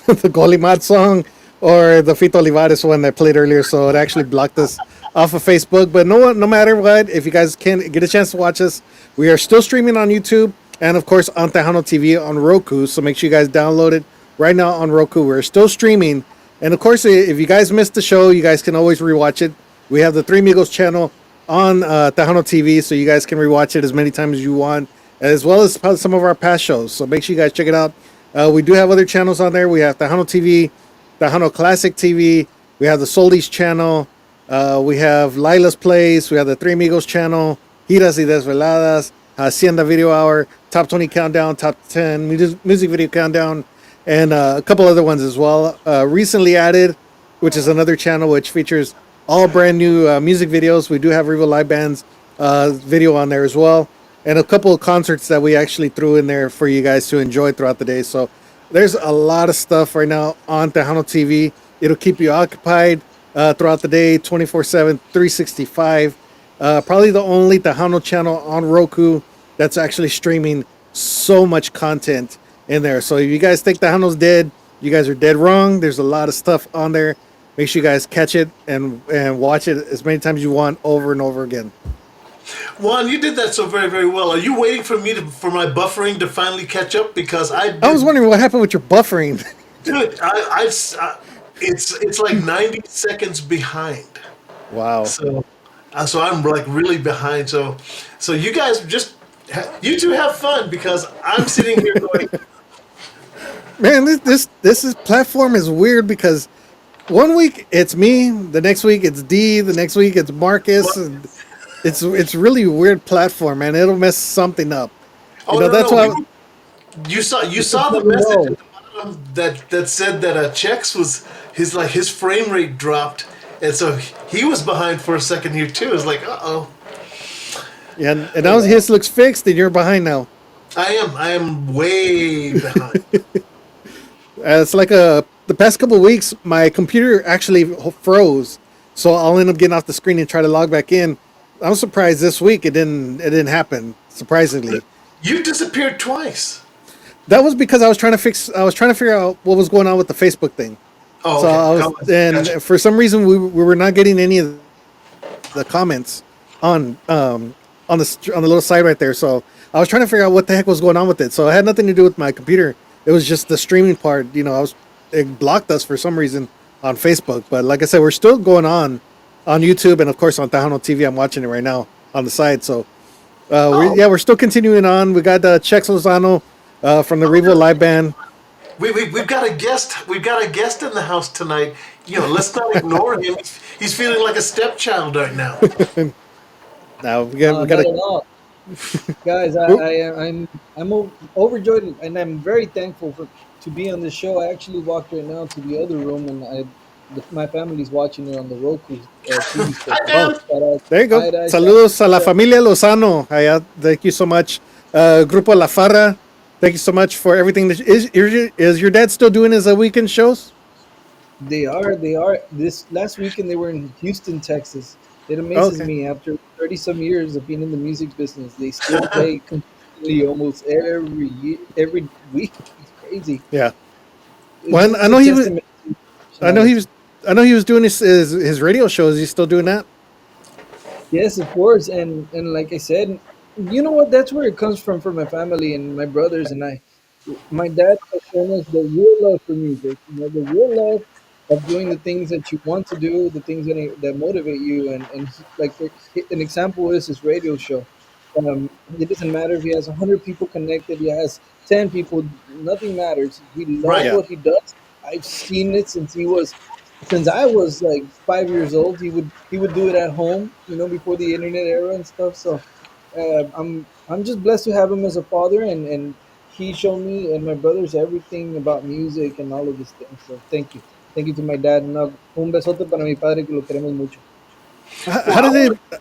Golimat song or the Fito Olivares one that played earlier, so it actually blocked us off of Facebook. But no matter what, if you guys can get a chance to watch us, we are still streaming on YouTube and, of course, on Tejano TV on Roku, so make sure you guys download it right now on Roku. We're still streaming, and, of course, if you guys missed the show, you guys can always rewatch it. We have the Three Amigos channel on Tejano TV, so you guys can rewatch it as many times as you want, as well as some of our past shows. So make sure you guys check it out. We do have other channels on there. We have Tejano TV, Tejano Classic TV. We have the Soldi's channel. We have Lila's Plays. We have the Three Amigos channel, Giras y Desveladas, Hacienda Video Hour, Top 20 Countdown, Top 10 Music Video Countdown, and a couple other ones as well. Recently added, which is another channel which features all brand new music videos. We do have Revo Live Band's video on there as well, and a couple of concerts that we actually threw in there for you guys to enjoy throughout the day. So there's a lot of stuff right now on Tejano TV. It'll keep you occupied throughout the day, 24/7, 365. Probably the only Tejano channel on Roku that's actually streaming so much content in there. So if you guys think Tejano's dead, you guys are dead wrong. There's a lot of stuff on there. Make sure you guys catch it and watch it as many times as you want, over and over again. Juan, you did that so very, very well. Are you waiting for me for my buffering to finally catch up? Because I was wondering what happened with your buffering. Dude, it's like 90 seconds behind. Wow. So I'm like really behind. So you guys you two have fun, because I'm sitting here going, man, this platform is weird, because one week it's me, the next week it's D, the next week it's Marcus. And it's really a weird platform, man. It'll mess something up. That's why. You saw the message at the bottom that said that Chex was his frame rate dropped, and so he was behind for a second here too. It's like, uh-oh. Yeah, and now his looks fixed, and you're behind now. I am way behind. It's like the past couple of weeks, my computer actually froze, so I'll end up getting off the screen and try to log back in. I'm surprised this week it didn't happen. Surprisingly, you disappeared twice. That was because I was trying to figure out what was going on with the Facebook thing. Oh, so okay. And for some reason we were not getting any of the comments on the little side right there. So I was trying to figure out what the heck was going on with it. So it had nothing to do with my computer. It was just the streaming part. It blocked us for some reason on Facebook. But like I said, we're still going on YouTube, and of course on Tejano TV. I'm watching it right now on the side. So we're still continuing on. We got Chex Lozano from the Revo Live Band. We've got a guest. We've got a guest in the house tonight. Let's not ignore him. He's feeling like a stepchild right now. Now we got guys. I'm overjoyed, and I'm very thankful to be on the show. I actually walked right now to the other room, and my family's watching it on the Roku TV. There you go. Saludos a la familia Lozano. Thank you so much. Grupo La Farra. Thank you so much for everything. Is your dad still doing his weekend shows? They are. This last weekend they were in Houston, Texas. It amazes me, after 30-some years of being in the music business, they still play consistently almost every week. It's crazy. Yeah. Well, I know he was doing his radio shows. He's still doing that? Yes, of course. And like I said, you know what? That's where it comes from for my family and my brothers and I. my dad has shown us the real love for music. You know, the real love of doing the things that you want to do, the things that motivate you. And like an example is his radio show. It doesn't matter if he has 100 people connected, he has 10 people, nothing matters. He loves Right. Yeah. what he does. I've seen it since I was like 5 years old. He would do it at home, you know, before the internet era and stuff. So I'm just blessed to have him as a father, and he showed me and my brothers everything about music and all of these things. So thank you to my dad. Un besote para mi padre que lo queremos mucho. Well, How I did want they?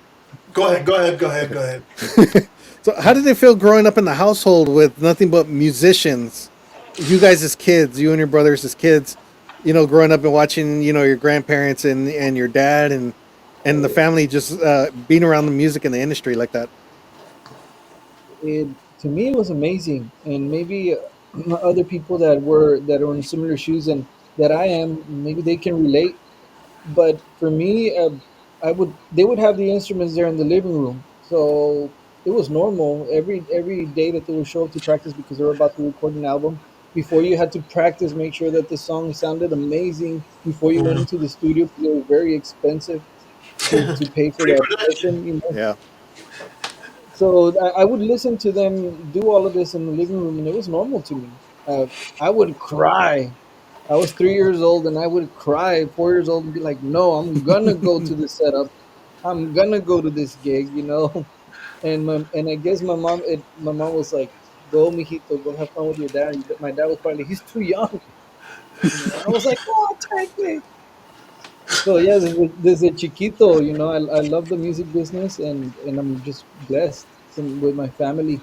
go ahead, go ahead, go ahead, go ahead. So how did it feel growing up in the household with nothing but musicians? You guys as kids, you and your brothers as kids, growing up and watching, your grandparents and your dad and the family just being around the music and the industry like that. It To me it was amazing, and maybe other people that are in similar shoes and that I am, maybe they can relate. But for me, I would they would have the instruments there in the living room, so it was normal every day that they would show up to practice because they were about to record an album. Before you had to practice, make sure that the song sounded amazing before you went into the studio because it was very expensive to pay for that Pre-production. session, you know. Yeah. So I would listen to them do all of this in the living room, and it was normal to me. I would cry. I was 3 years old, and I would cry at 4 years old and be like, "No, I'm gonna go to the setup. I'm gonna go to this gig," you know. And I guess my mom was like, "Go, mijito, go have fun with your dad." My dad was probably, "He's too young," you know. I was like, "Oh, take me." So yeah, desde chiquito, you know, I love the music business, and I'm just blessed with my family.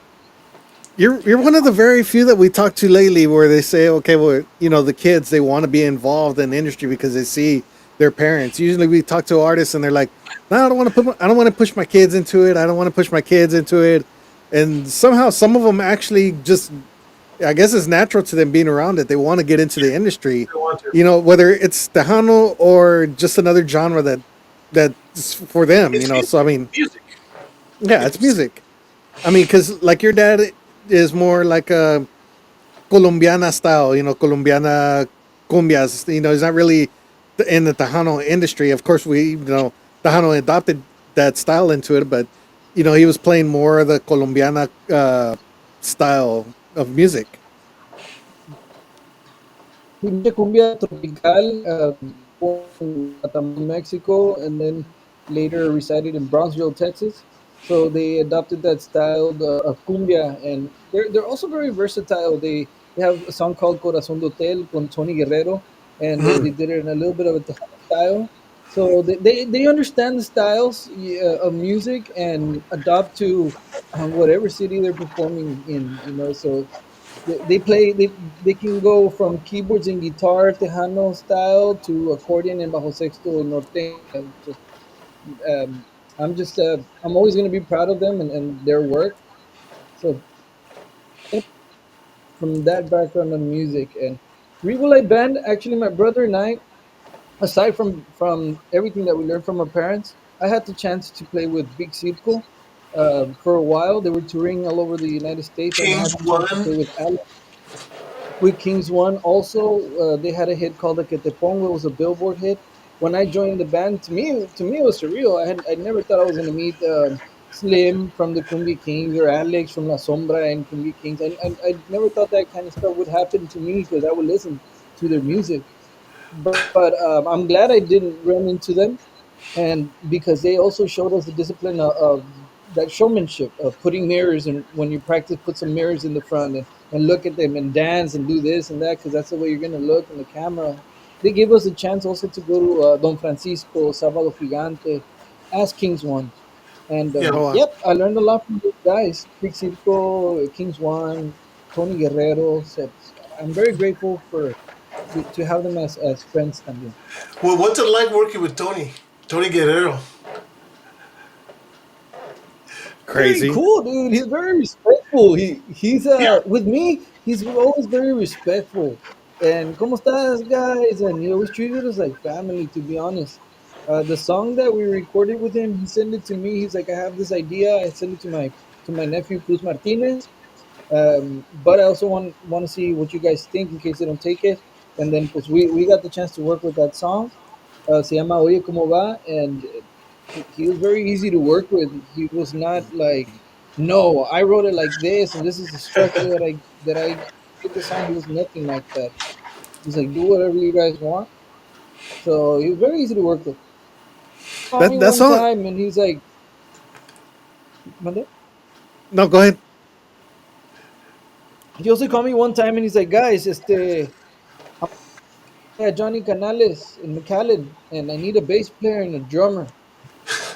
You're one of the very few that we talked to lately where they say, okay, well, the kids they want to be involved in the industry because they see their parents. Usually, we talk to artists and they're like, no, I don't want to push my kids into it. I don't want to push my kids into it. And somehow, some of them actually just, I guess, it's natural to them being around it. They want to get into the industry. I want to. Whether it's Tejano or just another genre that's for them. It's So I mean, music. yeah, it's It's music. I mean, because like your dad is more like a Colombiana style, Colombiana cumbias. He's not really in the Tejano industry. Of course, Tejano adopted that style into it, but he was playing more of the Colombiana style of music. Sí, mucha cumbia tropical, born in Guatemala, Mexico, and then later resided in Brownsville, Texas. So they adopted that style of cumbia, and they're also very versatile. They have a song called Corazón de Hotel con Tony Guerrero, and they did it in a little bit of a Tejano style. So they understand the styles of music and adopt to whatever city they're performing in. You know, so they play they can go from keyboards and guitar Tejano style to accordion and bajo sexto norteño. Just um, I'm always going to be proud of them and their work. So yep, from that background of music and Revo Light Band, actually my brother and I, aside from everything that we learned from our parents, I had the chance to play with Big Circo for a while. They were touring all over the United States, and I Kings had the chance to One. play with Kings One. Also, they had a hit called "The Que Te Pongo." It was a Billboard hit. When I joined the band, to me, it was surreal. I never thought I was going to meet Slim from the Cumbia Kings or Alex from La Sombra and Cumbia Kings. I never thought that kind of stuff would happen to me because I would listen to their music. But I'm glad I didn't run into them, and because they also showed us the discipline of that showmanship of putting mirrors, and when you practice put some mirrors in the front and look at them and dance and do this and that because that's the way you're going to look in the camera. They gave us a chance also to go to Don Francisco, Sábado Gigante, as Kings One. And Yeah. Oh, yep, I learned a lot from those guys. Big Circo, Kings One, Tony Guerrero. So I'm very grateful to have them as friends también. Well, what's it like working with Tony? Tony Guerrero. Very crazy. cool, dude. He's very respectful. He's Yeah. with me. He's always very respectful. And como estás, guys? And he always treated us like family. To be honest, the song that we recorded with him, he sent it to me. He's like, I have this idea. I sent it to my nephew Cruz Martinez. But I also want to see what you guys think in case they don't take it. And then pues we got the chance to work with that song. Se llama Oye Cómo Va, and he was very easy to work with. He was not like, no, I wrote it like this, and this is the structure that I did the song. He was nothing like that. He's like, do whatever you guys want. So he was very easy to work with. Called me That one song. time, and he's like, "Mande?" No, go ahead. He also called me one time, and he's like, guys, at Johnny Canales in McAllen, and I need a bass player and a drummer.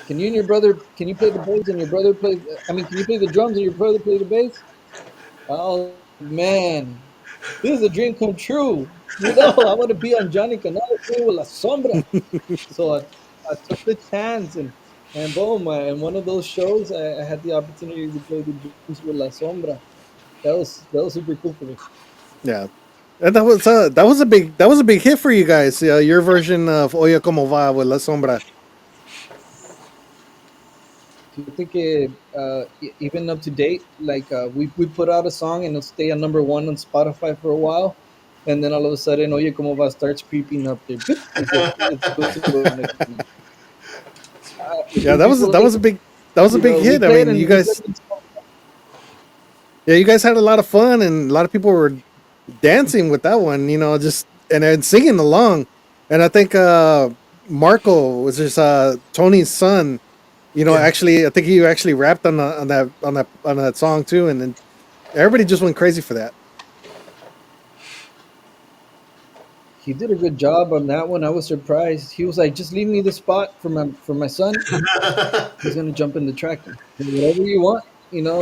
Can you and your brother? Can you play the bass and your brother play? I mean, can you play the drums and your brother play the bass? Oh man, this is a dream come true. I want to be on Johnny Canales playing with La Sombra. So I took the chance, and boom, in one of those shows, I had the opportunity to play the drums with La Sombra. That was super cool for me. Yeah, and that was a big hit for you guys. Your version of Oye Como Va with La Sombra. Fíjate que even up to date, like we put out a song and it'll stay on number one on Spotify for a while, and then all of a sudden, Oye Como Va starts creeping up there. Boop, it goes to number one again. Yeah, People that like was a big that was a big we hit. I play it mean, and we play it. yeah, you guys had a lot of fun, and a lot of people were dancing with that one. Just and singing along. And I think Marco was just Tony's son. Yeah. Actually, I think he actually rapped on that song too, and then everybody just went crazy for that. He did a good job on that one. I was surprised. He was like, "Just leave me the spot for my son. He's gonna jump in the track. Whatever you want,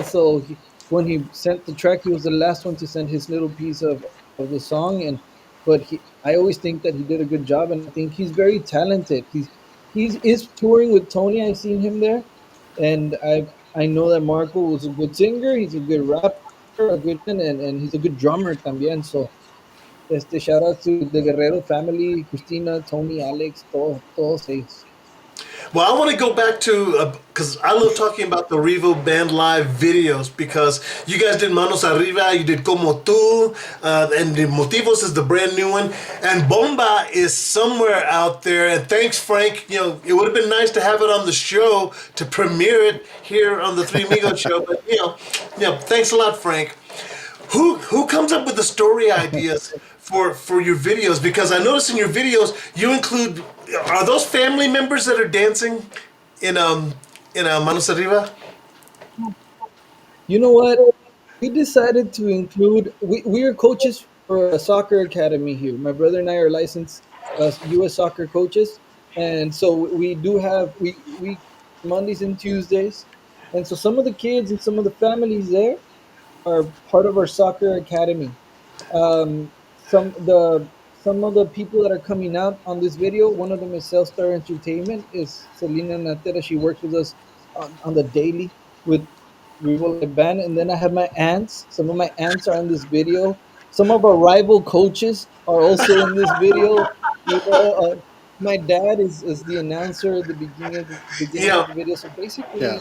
So when he sent the track, he was the last one to send his little piece of the song, but I always think that he did a good job, and I think he's very talented. He's is touring with Tony. I've seen him there, and I know that Marco was a good singer. He's a good rapper, a good and he's a good drummer también. So shout out to the Guerrero family, Christina, Tony, Alex, todos ellos. Well, I want to go back to because I love talking about the Revo Band live videos because you guys did Manos Arriba, you did Como Tu, and the Motivos is the brand new one, and Bomba is somewhere out there. And thanks, Frank. It would have been nice to have it on the show to premiere it here on the Three Amigos show, but thanks a lot, Frank. Who comes up with the story ideas for your videos? Because I notice in your videos you include, are those family members that are dancing in Manos Arriba? You know what? We decided to include. We are coaches for a soccer academy here. My brother and I are licensed U.S. soccer coaches, and so we do have we Mondays and Tuesdays, and so some of the kids and some of the families there are part of our soccer academy. Some of the people that are coming out on this video, one of them is Cellstar Entertainment, is Selena Natera. She works with us on the daily with Revo Live Band. And then I have my aunts. Some of my aunts are in this video. Some of our rival coaches are also in this video. My dad is the announcer at the beginning of Yeah. the video. So Yeah.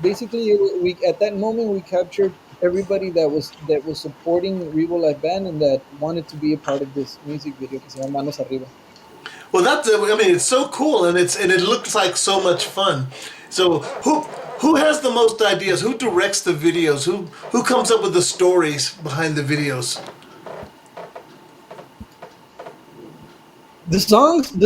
basically we at that moment we captured everybody that was supporting Revo Live Band and that wanted to be a part of this music video que se llama Manos Arriba. Well, I mean, it's so cool, and it looks like so much fun. So who has the most ideas? Who directs the videos? Who comes up with the stories behind the videos? The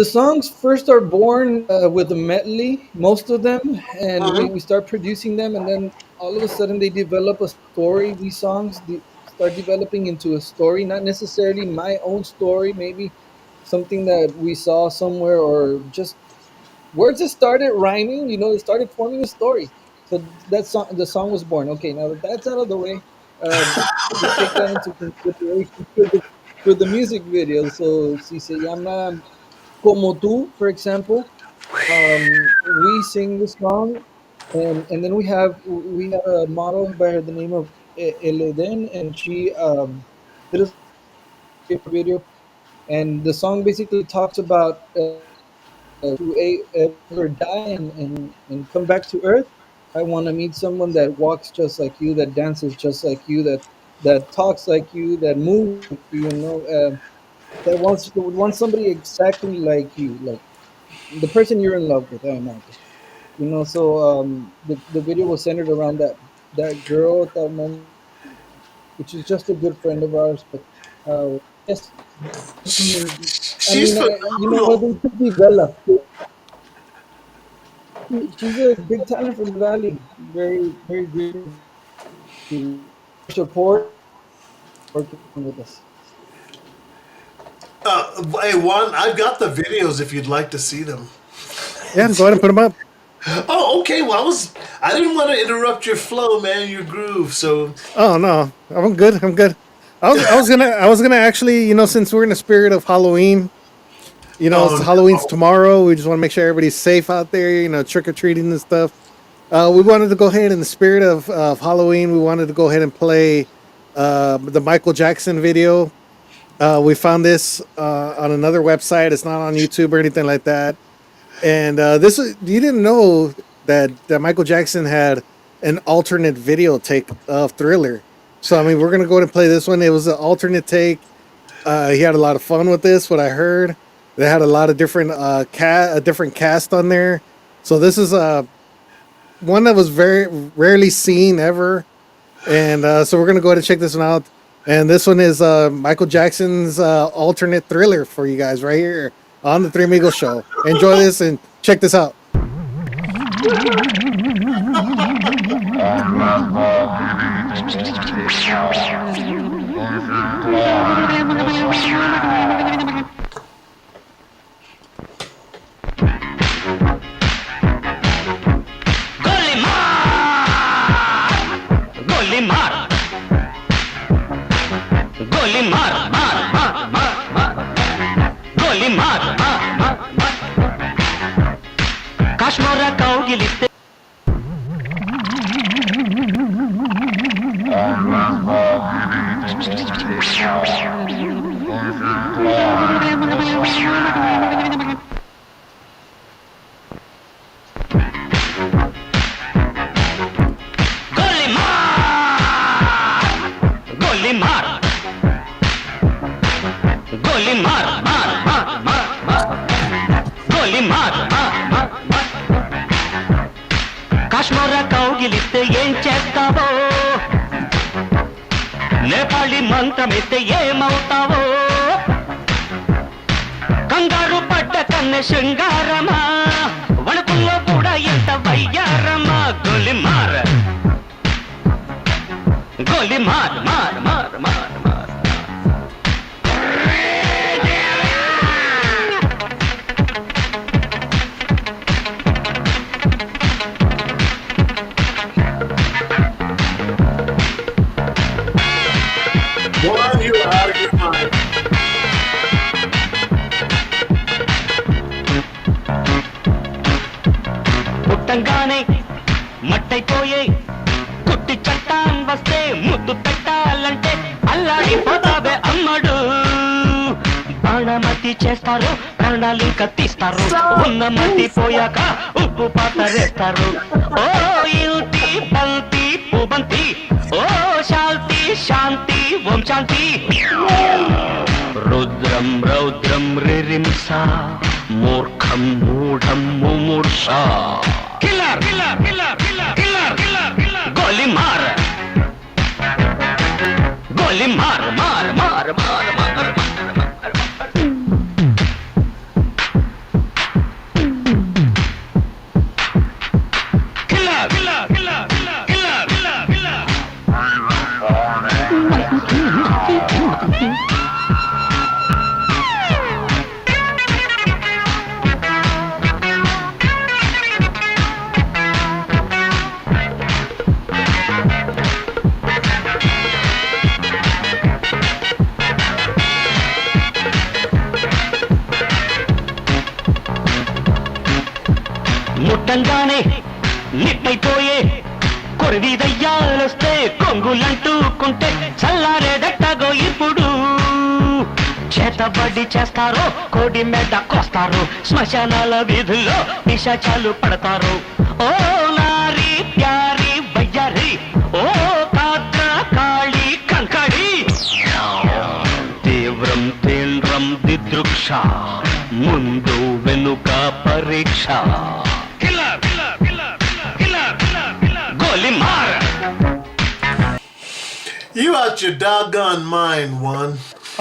songs first are born with a medley, most of them, and we start producing them, and then all of a sudden they develop a story. These songs start developing into a story, not necessarily my own story, maybe something that we saw somewhere, or just words that started rhyming. They started forming a story. So the song was born. Okay, now that that's out of the way, we take that into consideration for the music video. So si se llama Como Tú, for example, we sing the song, and then we have a model by the name of Eleden, and she did a video, and the song basically talks about to ever die and come back to Earth. I want to meet someone that walks just like you, that dances just like you, that talks like you, that moves like you. That wants somebody exactly like you, like the person you're in love with. I imagine. So the video was centered around that girl at that moment, which is just a good friend of ours. But yes, I She's mean, you know what? phenomenal. They could be Bella. She's a big talent from the valley. Very, very grateful to support working with us. Hey, Juan, I've got the videos if you'd like to see them. Yeah, go ahead and put them up. Oh, okay. Well, I didn't want to interrupt your flow, man, your groove. So, Oh no, I'm good. I'm good. I was gonna actually, since we're in the spirit of Halloween, it's oh Halloween's no. tomorrow. We just want to make sure everybody's safe out there. Trick or treating and stuff. We wanted to go ahead in the spirit of Halloween. We wanted to go ahead and play the Michael Jackson video. We found this on another website. It's not on YouTube or anything like that. And you didn't know that Michael Jackson had an alternate video take of Thriller. So I mean, we're gonna go ahead and play this one. It was an alternate take. He had a lot of fun with this. What I heard, they had a lot of different a different cast on there. So this is one that was very rarely seen ever. And so we're gonna go ahead and check this one out. And this one is Michael Jackson's alternate Thriller for you guys right here on the Three Amigos show. Enjoy this and check this out. गोली मार गोली मार मार मार मार मार गोली मार मार मार मार काश्मीर कौगिलिते गोली मार गोली मार मार मार मार मार गोली मार मार मार मार కాశ్మీర కౌగిలిస్తే ఏం చేస్తావో నేపాళి మంత్రమిస్తే ఏమవుతావో కంగారు పడ్డ కన్నె శృంగారమా వణుకుల్లో కూడా ఎంత వయ్యారమా గోలి మార్ गोली मार मार मार मार मार Juan, you're out of your mind. పుట్టంగానే మట్టైపోయే కుట్టి చట్టాన్ వస్తే ముద్దు పెట్టాలంటే అల్లాడిపోతావే అమ్మడు బాణమతి చేస్తారు ప్రాణాలు కత్తిస్తారు ఉన్న మతి పోయాక ఉప్పు పాతరేస్తారు ఓ యుతి బంతి పుబంతి ఓ శాంతి శాంతి ఓం శాంతి రుద్రం రౌద్రం రిరింస మూర్ఖం మూఢం ముమూర్ష killer killer killer killer killer killer killer गोली मार गोली मार मार मार मार मार किला किला किला किला किला किला किला ముట్టంగానే నిట్టయిపోయే కొరివి దయ్యాలొస్తే కొంగులంటూకుంటే చల్లారేదట్టగో ఇప్పుడు చేతబడి చేస్తారు కోడి మెడ కోస్తారు శ్మశానాల వీధుల్లో పిశాచాలు పడతారు ఓ నారీ ప్యారి వయ్యారి ఓ కాద్ర కాళి కంకడి తీవ్రం తీవ్రం దిదృక్ష ముందు వెనుక పరీక్ష గోలి మార్ You out your doggone mind, Juan.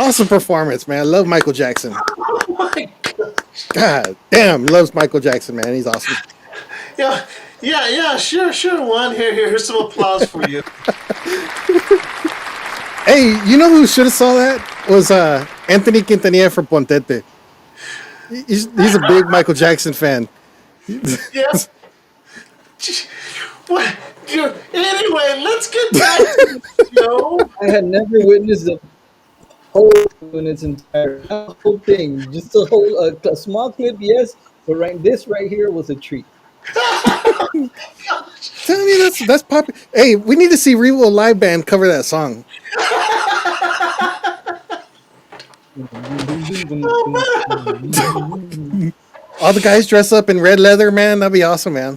Awesome performance, man. I love Michael Jackson. Oh my gosh. God damn, loves Michael Jackson, man. He's awesome. Yeah, sure, Juan. Here's some applause for you. Hey, you know who should have saw that? Was Anthony Quintanilla from Pontete. He's a big Michael Jackson fan. Yeah. What? Anyway, let's get back to the show. I had never witnessed a whole in its entire whole thing. Just a whole a small clip, yes, but this right here was a treat. Tell me that's popular. Hey, we need to see Revo live band cover that song. All the guys dress up in red leather, man. That'd be awesome, man.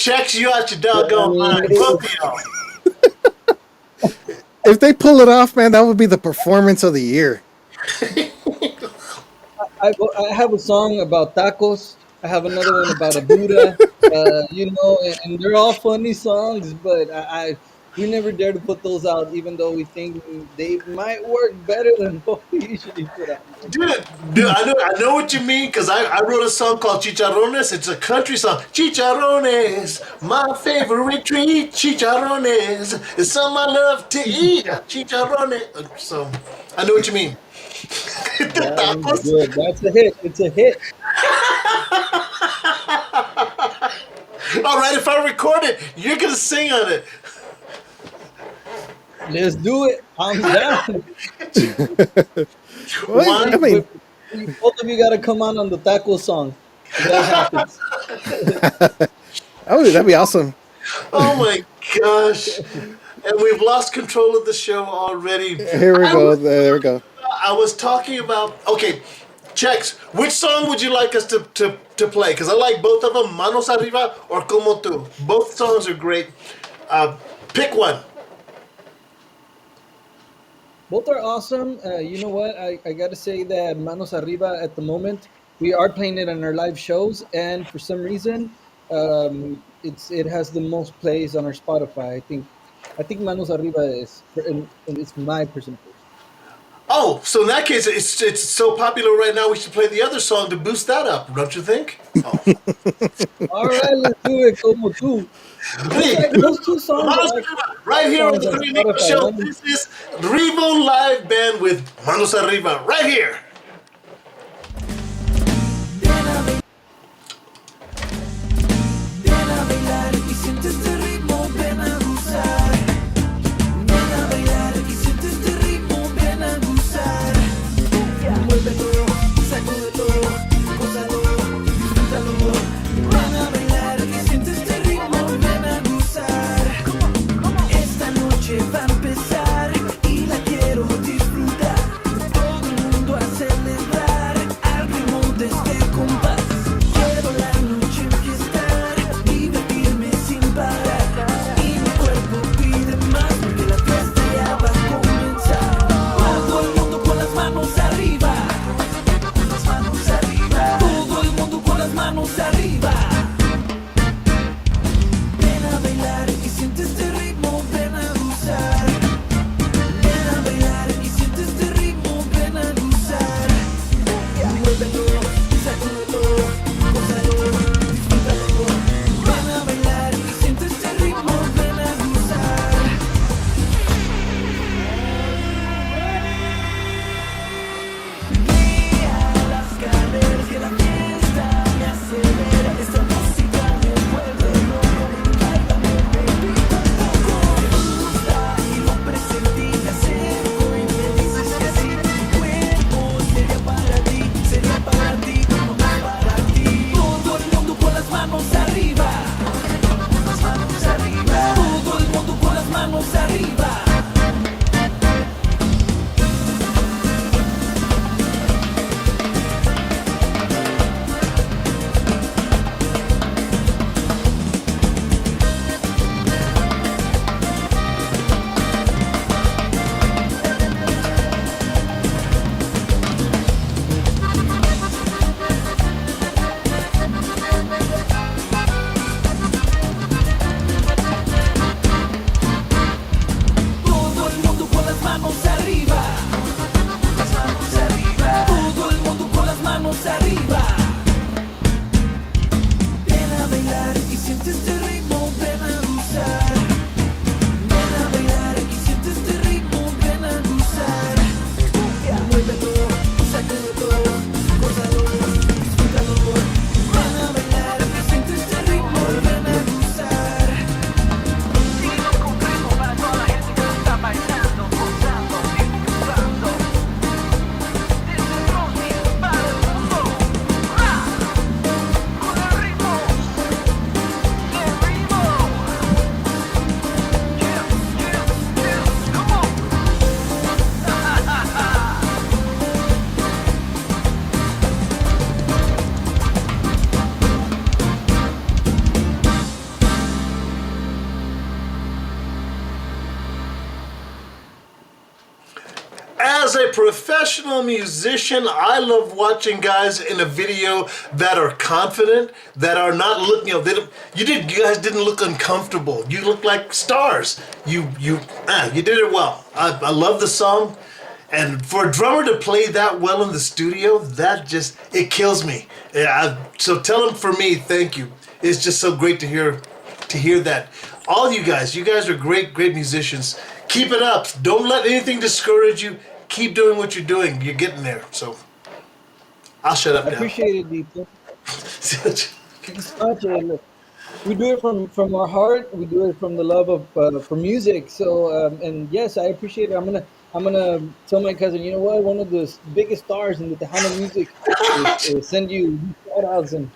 Checks you out your doggone mind. Both of y'all. If they pull it off, man, that would be the performance of the year. I have a song about tacos. I have another one about a Buddha. And they're all funny songs, but we never dare to put those out, even though we think they might work better than what we usually put out. Dude, I know what you mean, because I wrote a song called Chicharrones. It's a country song. Chicharrones, my favorite treat. Chicharrones, it's something I love to eat. Chicharrones. So, I know what you mean. That's good. That's a hit. It's a hit. All right, if I record it, you're going to sing on it. Let's do it. I'm down. Well, I mean, Both of you got to come on the taco song. That happens. that'd be awesome. Oh my gosh. And we've lost control of the show already. Here we go. There we go. I was talking about, okay, Checks, which song would you like us to play? Because I like both of them, Manos Arriba or Como Tu. Both songs are great. Pick one. Both are awesome. You know what? I got to say that Manos Arriba at the moment, we are playing it on our live shows, and for some reason, it has the most plays on our Spotify. I think Manos Arriba it's my personal favorite. Oh, so in that case, it's so popular right now, we should play the other song to boost that up, don't you think? Oh. All right, let's do it. Como Tu. Those two songs Manos Arriba, right here on the Three Amigos Show. This is Revo Live Band with Manos Arriba, right here. Va a empezar y la quiero disfrutar. Todo el mundo hace As a professional musician, I love watching guys in a video that are confident, that are not looking. You guys didn't look uncomfortable. You look like stars. You did it well. I love the song, and for a drummer to play that well in the studio, it kills me. So tell him for me, thank you. It's just so great to hear that. All you guys are great musicians. Keep it up. Don't let anything discourage you. Keep doing what you're doing. You're getting there. So I'll shut up I now. appreciate it, Deep. We do it from our heart. We do it from the love of for music. So and yes, I appreciate it. I'm gonna tell my cousin. You know what? One of the biggest stars in the Tejano music is send you shout outs, and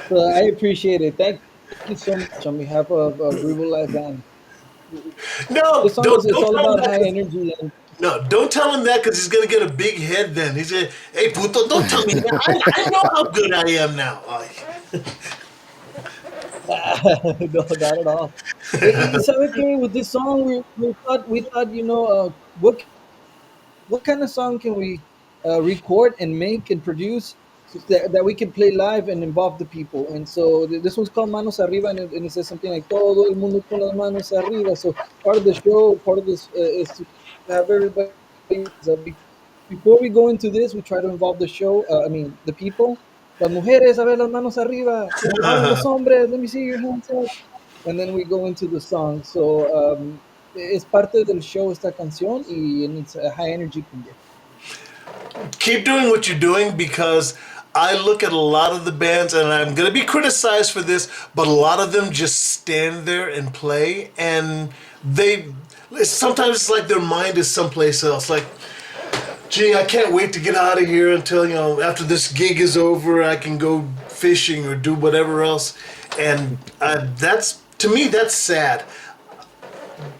so I appreciate it. Thank you so much on behalf of Revo Live Band. No, This song is it's all about high energy. And no, don't tell him that because he's gonna get a big head. Then he said, "Hey, puto, don't tell me that. I know how good I am now." no, not at all. ¿Sabe qué? With this song, we thought what kind of song can we record and make and produce so that we can play live and involve the people? And so this one's called Manos Arriba, and it says something like todo el mundo con las manos arriba. So part of the show, part of this is to have everybody. So before we go into this, we try to involve the show. The people. Las mujeres, a ver las manos arriba. Los hombres, let me see your hands up. And then we go into the song. So es parte del show esta canción and it's a high energy cumbia. Keep doing what you're doing because I look at a lot of the bands and I'm going to be criticized for this, but a lot of them just stand there and play and sometimes it's like their mind is someplace else. Like, gee, I can't wait to get out of here until, after this gig is over, I can go fishing or do whatever else. And to me, that's sad.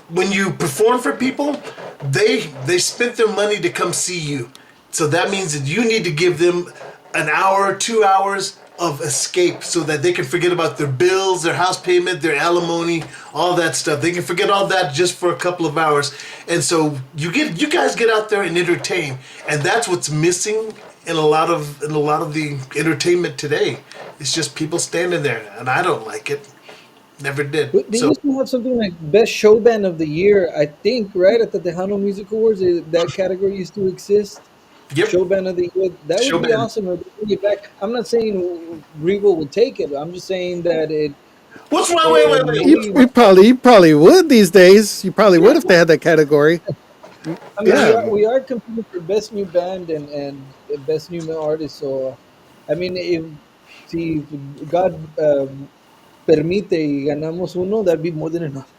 When you perform for people, they spent their money to come see you. So that means that you need to give them an hour, 2 hours of escape so that they can forget about their bills, their house payment, their alimony, all that stuff. They can forget all that just for a couple of hours. And so you guys get out there and entertain. And that's what's missing in a lot of the entertainment today. It's just people standing there, and I don't like it. Never did. They used to have something like Best Show Band of the Year, I think, right? At the Tejano Music Awards, that category used to exist. Yep. Show Band of the Year. That would be awesome. If they bring it back. I'm not saying Revo would take it. I'm just saying that it. What's wrong? Wait. You probably would these days. You probably would if they had that category. I mean, we are competing for Best New Band and Best New Male Artist. So, I mean, if God permite y ganamos uno, that'd be more than enough.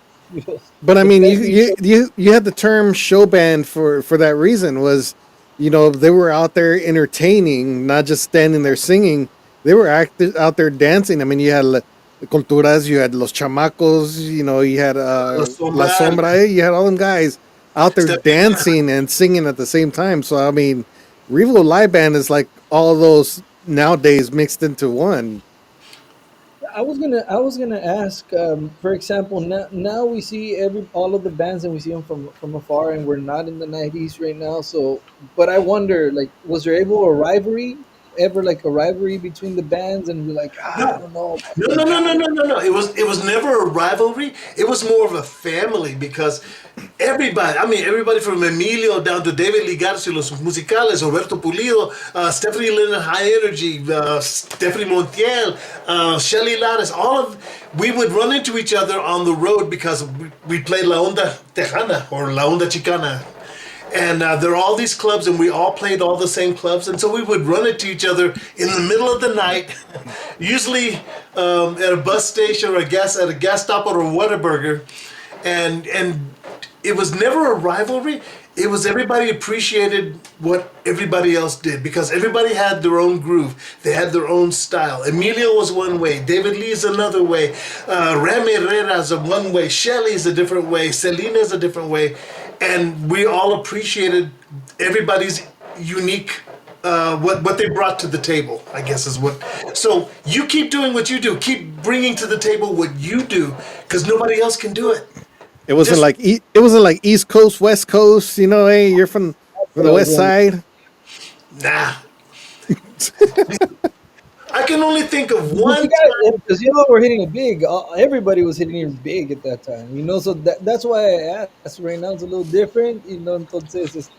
But I mean, you had the term show band for that reason. Was they were out there entertaining, not just standing there singing. They were out there dancing. I mean, you had the Culturas, you had Los Chamacos, you had La Sombra, you had all them guys out there dancing and singing at the same time. So I mean, Revo Live Band is like all those nowadays mixed into one. I was gonna ask. For example, now we see all of the bands and we see them from afar, and we're not in the '90s right now. So, but I wonder, like, was there ever a rivalry between the bands, and we're like, I don't know. No. It was never a rivalry. It was more of a family because everybody from Emilio down to David Ligarcio, Los Musicales, Roberto Pulido, Stephanie Lynn, High Energy, Stephanie Montiel, Shelly Lares, we would run into each other on the road because we played La Onda Tejana or La Onda Chicana. And there are all these clubs, and we all played all the same clubs, and so we would run into each other in the middle of the night, usually at a bus station or at a gas stop or a Whataburger, and it was never a rivalry. It was everybody appreciated what everybody else did because everybody had their own groove. They had their own style. Emilio was one way. David Lee is another way. Ram Herrera is one way. Shelly is a different way. Selena is a different way. And we all appreciated everybody's unique, what they brought to the table, I guess is what. So you keep doing what you do. Keep bringing to the table what you do because nobody else can do it. It wasn't like East Coast, West Coast. Hey, you're from For the West Side. Nah. I can only think of one. Because we're hitting it big. Everybody was hitting it big at that time. So that's why I asked. Right now it's a little different. Entonces,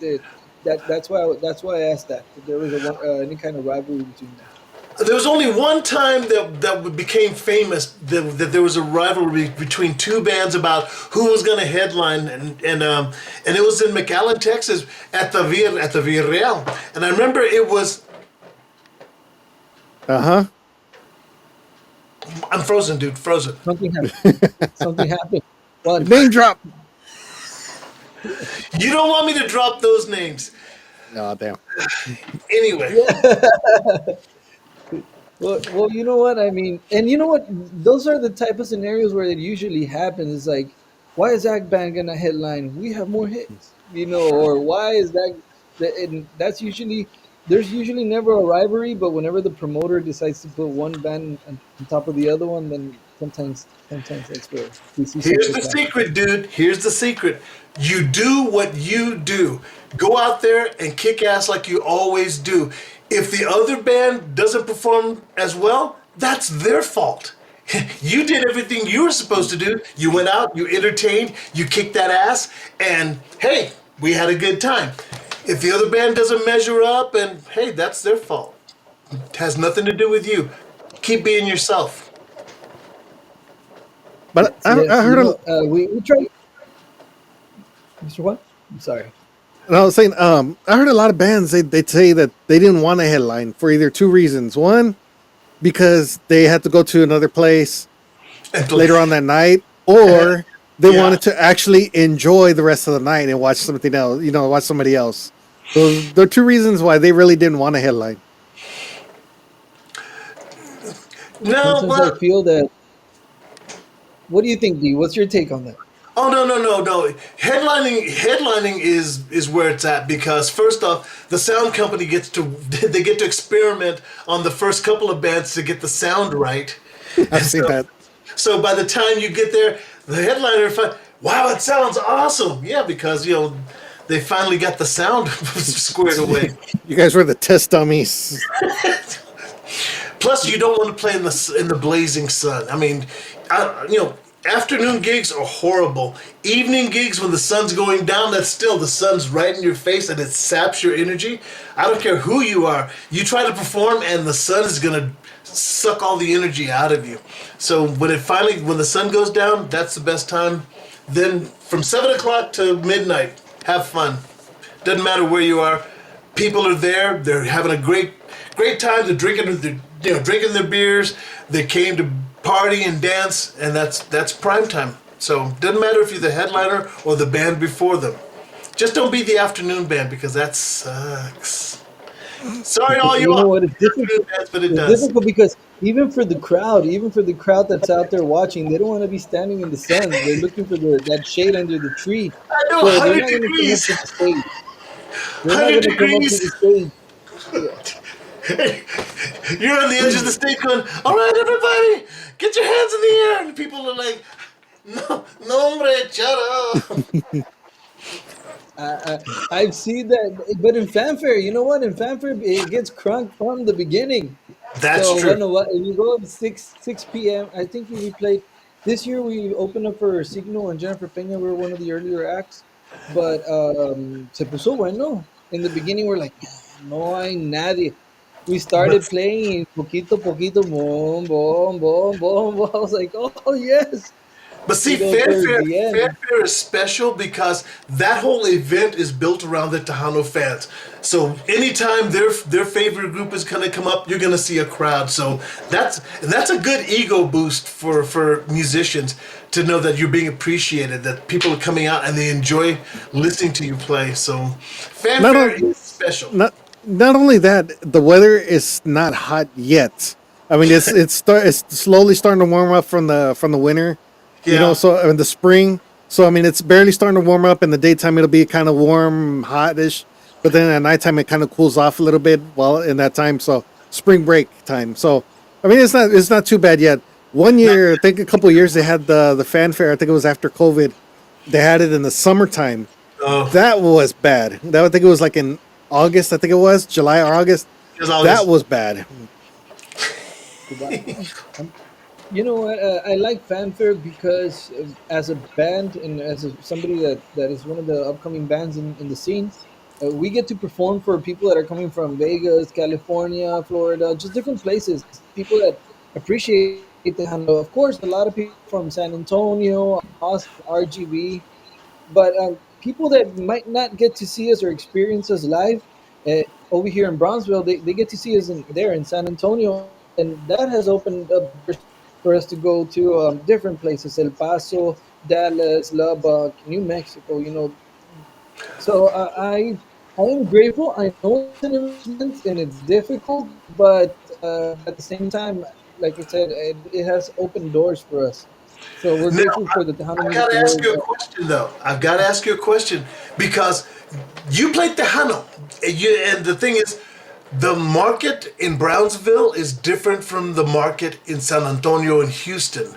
that's why I asked that. If there was any kind of rivalry between them. There was only one time that became famous that there was a rivalry between two bands about who was going to headline, and it was in McAllen, Texas, at the Villarreal, and I remember it was. I'm frozen, dude. Frozen. Something happened. Something happened. Well, Name drop. You don't want me to drop those names. Oh, damn. Anyway. Well, you know what I mean, and you know what? Those are the type of scenarios where it usually happens. It's like, why is that band gonna headline? We have more hits, or why is that? And that's usually there's usually never a rivalry, but whenever the promoter decides to put one band on top of the other one, then sometimes that's where we see. Here's the secret, dude. Here's the secret. You do what you do. Go out there and kick ass like you always do. If the other band doesn't perform as well, that's their fault. You did everything you were supposed to do. You went out, you entertained, you kicked that ass, and hey, we had a good time. If the other band doesn't measure up, and hey, that's their fault. It has nothing to do with you. Keep being yourself. But I heard we tried. Mr. What? I'm sorry. and I was saying, I heard a lot of bands they'd say that they didn't want a headline for either two reasons. One, because they had to go to another place later on that night, or they wanted to actually enjoy the rest of the night and watch something else, watch somebody else. So there are two reasons why they really didn't want a headline. No, I feel that. What do you think, D? What's your take on that? Oh no. Headlining is where it's at, because first off, the sound company gets to experiment on the first couple of bands to get the sound right. I've seen that. So by the time you get there, the headliner, wow, it sounds awesome. Yeah, because they finally got the sound squared away. You guys were the test dummies. Plus, you don't want to play in the blazing sun. I mean, afternoon gigs are horrible. Evening gigs when the sun's going down, that's still the sun's right in your face and it saps your energy. I don't care who you are. You try to perform and the sun is gonna suck all the energy out of you. So when the sun goes down, that's the best time. Then from 7 o'clock to midnight, have fun. Doesn't matter where you are. People are there. They're having a great time. They're drinking their beers. They came to party and dance, and that's prime time. So doesn't matter if you're the headliner or the band before them. Just don't be the afternoon band, because that sucks. Sorry to all you know what? It's difficult, but it does. It's difficult because even for the crowd that's out there watching, they don't want to be standing in the sun. They're looking for that shade under the tree. I know, 100 degrees. They're not 100 going to come up to the stage. You're on the edge of the stage going, all right, everybody, get your hands in the air. And people are like, no, hombre, shut up. I've seen that, but in fanfare, you know what? In fanfare, it gets crunk from the beginning. That's true. When you go at 6 p.m., I think we played this year. We opened up for Signal and Jennifer Peña. We were one of the earlier acts, but se puso bueno. In the beginning, we're like, no hay nadie. We started playing poquito, boom, boom, boom, boom. I was like, oh yes. But see, fanfare is special because that whole event is built around the Tejano fans. So anytime their favorite group is going to come up, you're going to see a crowd. So that's a good ego boost for musicians to know that you're being appreciated, that people are coming out and they enjoy listening to you play. So fanfare is special. Not only that, the weather is not hot yet. I mean, it's slowly starting to warm up from the winter. Yeah. So in the spring. So I mean, it's barely starting to warm up. In the daytime, it'll be kind of warm, hotish, but then at nighttime, it kind of cools off a little bit. While in that time, so spring break time. So I mean, it's not too bad yet. One year, I think a couple of years, they had the fanfare. I think it was after COVID. They had it in the summertime, Oh, That was bad. That I think it was like in August. I think it was July or August. it was That August. was bad. Um, You know what? I like fanfare because as a band and as somebody that is one of the upcoming bands in the scene, we get to perform for people that are coming from Vegas, California, Florida, just different places. People that appreciate Tejano. Of course, a lot of people from San Antonio, Austin, RGB, but people that might not get to see us or experience us live over here in Bronzeville, they get to see us there in San Antonio, and that has opened up doors for us to go to different places: El Paso, Dallas, Lubbock, New Mexico. So I am grateful. I know it's an investment and it's difficult, but at the same time, like I said, it has opened doors for us. So we're Now, grateful for the Tejano I Music gotta ask Awards. you a question though. I've got to ask you a question because you played Tejano, and the thing is, the market in Brownsville is different from the market in San Antonio and Houston,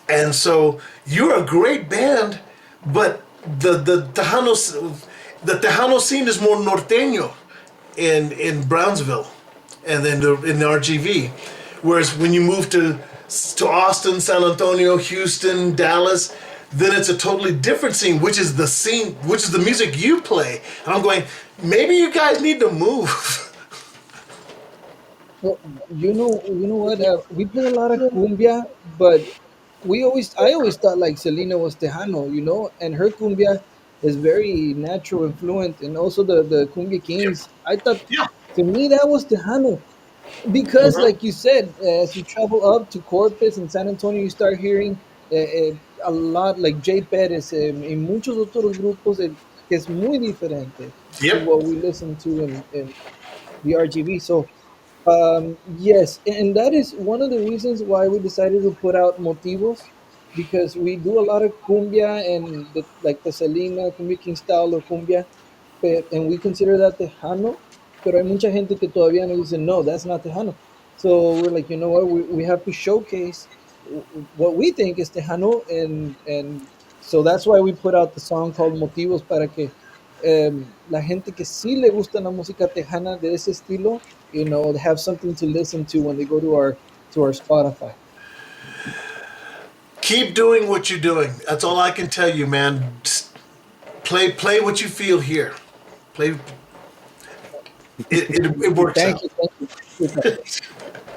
and so you're a great band, but the Tejano scene is more norteño in Brownsville, and then in the RGV. Whereas when you move to Austin, San Antonio, Houston, Dallas, then it's a totally different scene, which is the scene, which is the music you play. And I'm going, maybe you guys need to move. Well, you know what? We play a lot of cumbia, but I always thought like Selena was Tejano, and her cumbia is very natural and fluent, and also the cumbia kings. I thought, Yeah. to me, that was Tejano because, like you said, as you travel up to Corpus and San Antonio, you start hearing a lot like Jay Perez y muchos otros grupos que es muy diferente to Yep. what we listen to in the RGB. So yes, and that is one of the reasons why we decided to put out Motivos, because we do a lot of cumbia and like the Selena cumbia king style of cumbia, and we consider that Tejano, pero hay mucha gente que todavía nos dice, no, that's not Tejano. So we're like, you know what, we have to showcase what we think is Tejano, and so that's why we put out the song called Motivos, para que la gente que sí le gusta la música tejana de ese estilo, they have something to listen to when they go to our Spotify. Keep doing what you're doing. That's all I can tell you, man. Just play what you feel here. Play. It works Thank out. you, thank you. Appreciate that.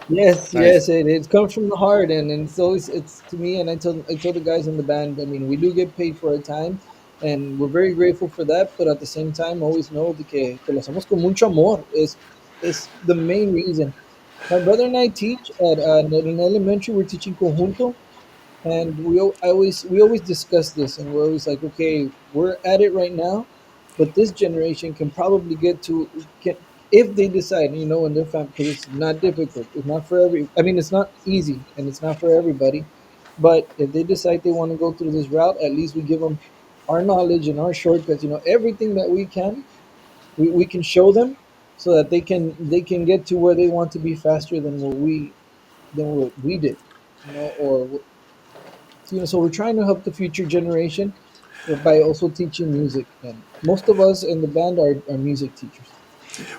Yes, Nice. yes, it comes from the heart, and it's always it's to me, and I told the guys in the band. I mean, we do get paid for our time, and we're very grateful for that. But at the same time, always know de que lo hacemos con mucho amor. Is the main reason. My brother and I teach at an elementary. We're teaching conjunto, and we always discuss this, and we're always like, okay, we're at it right now, but this generation can probably get if they decide, in their family, because it's not difficult, it's not for it's not easy, and it's not for everybody, but if they decide they want to go through this route, at least we give them our knowledge and our shortcuts, everything that we can show them, so that they can get to where they want to be faster than what we did, or so we're trying to help the future generation by also teaching music, and most of us in the band are music teachers.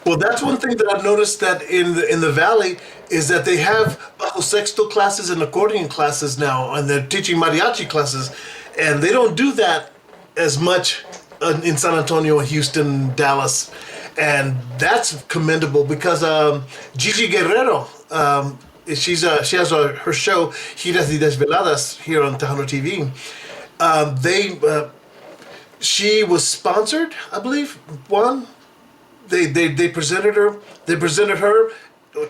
Well, that's one thing that I've noticed that in the valley is that they have bajo sexto classes and accordion classes now, and they're teaching mariachi classes, and they don't do that as much in San Antonio, Houston, Dallas, and that's commendable because Gigi Guerrero, she has her show Giras y Desveladas here on Tejano TV. They She was sponsored, I believe. They presented her. They presented her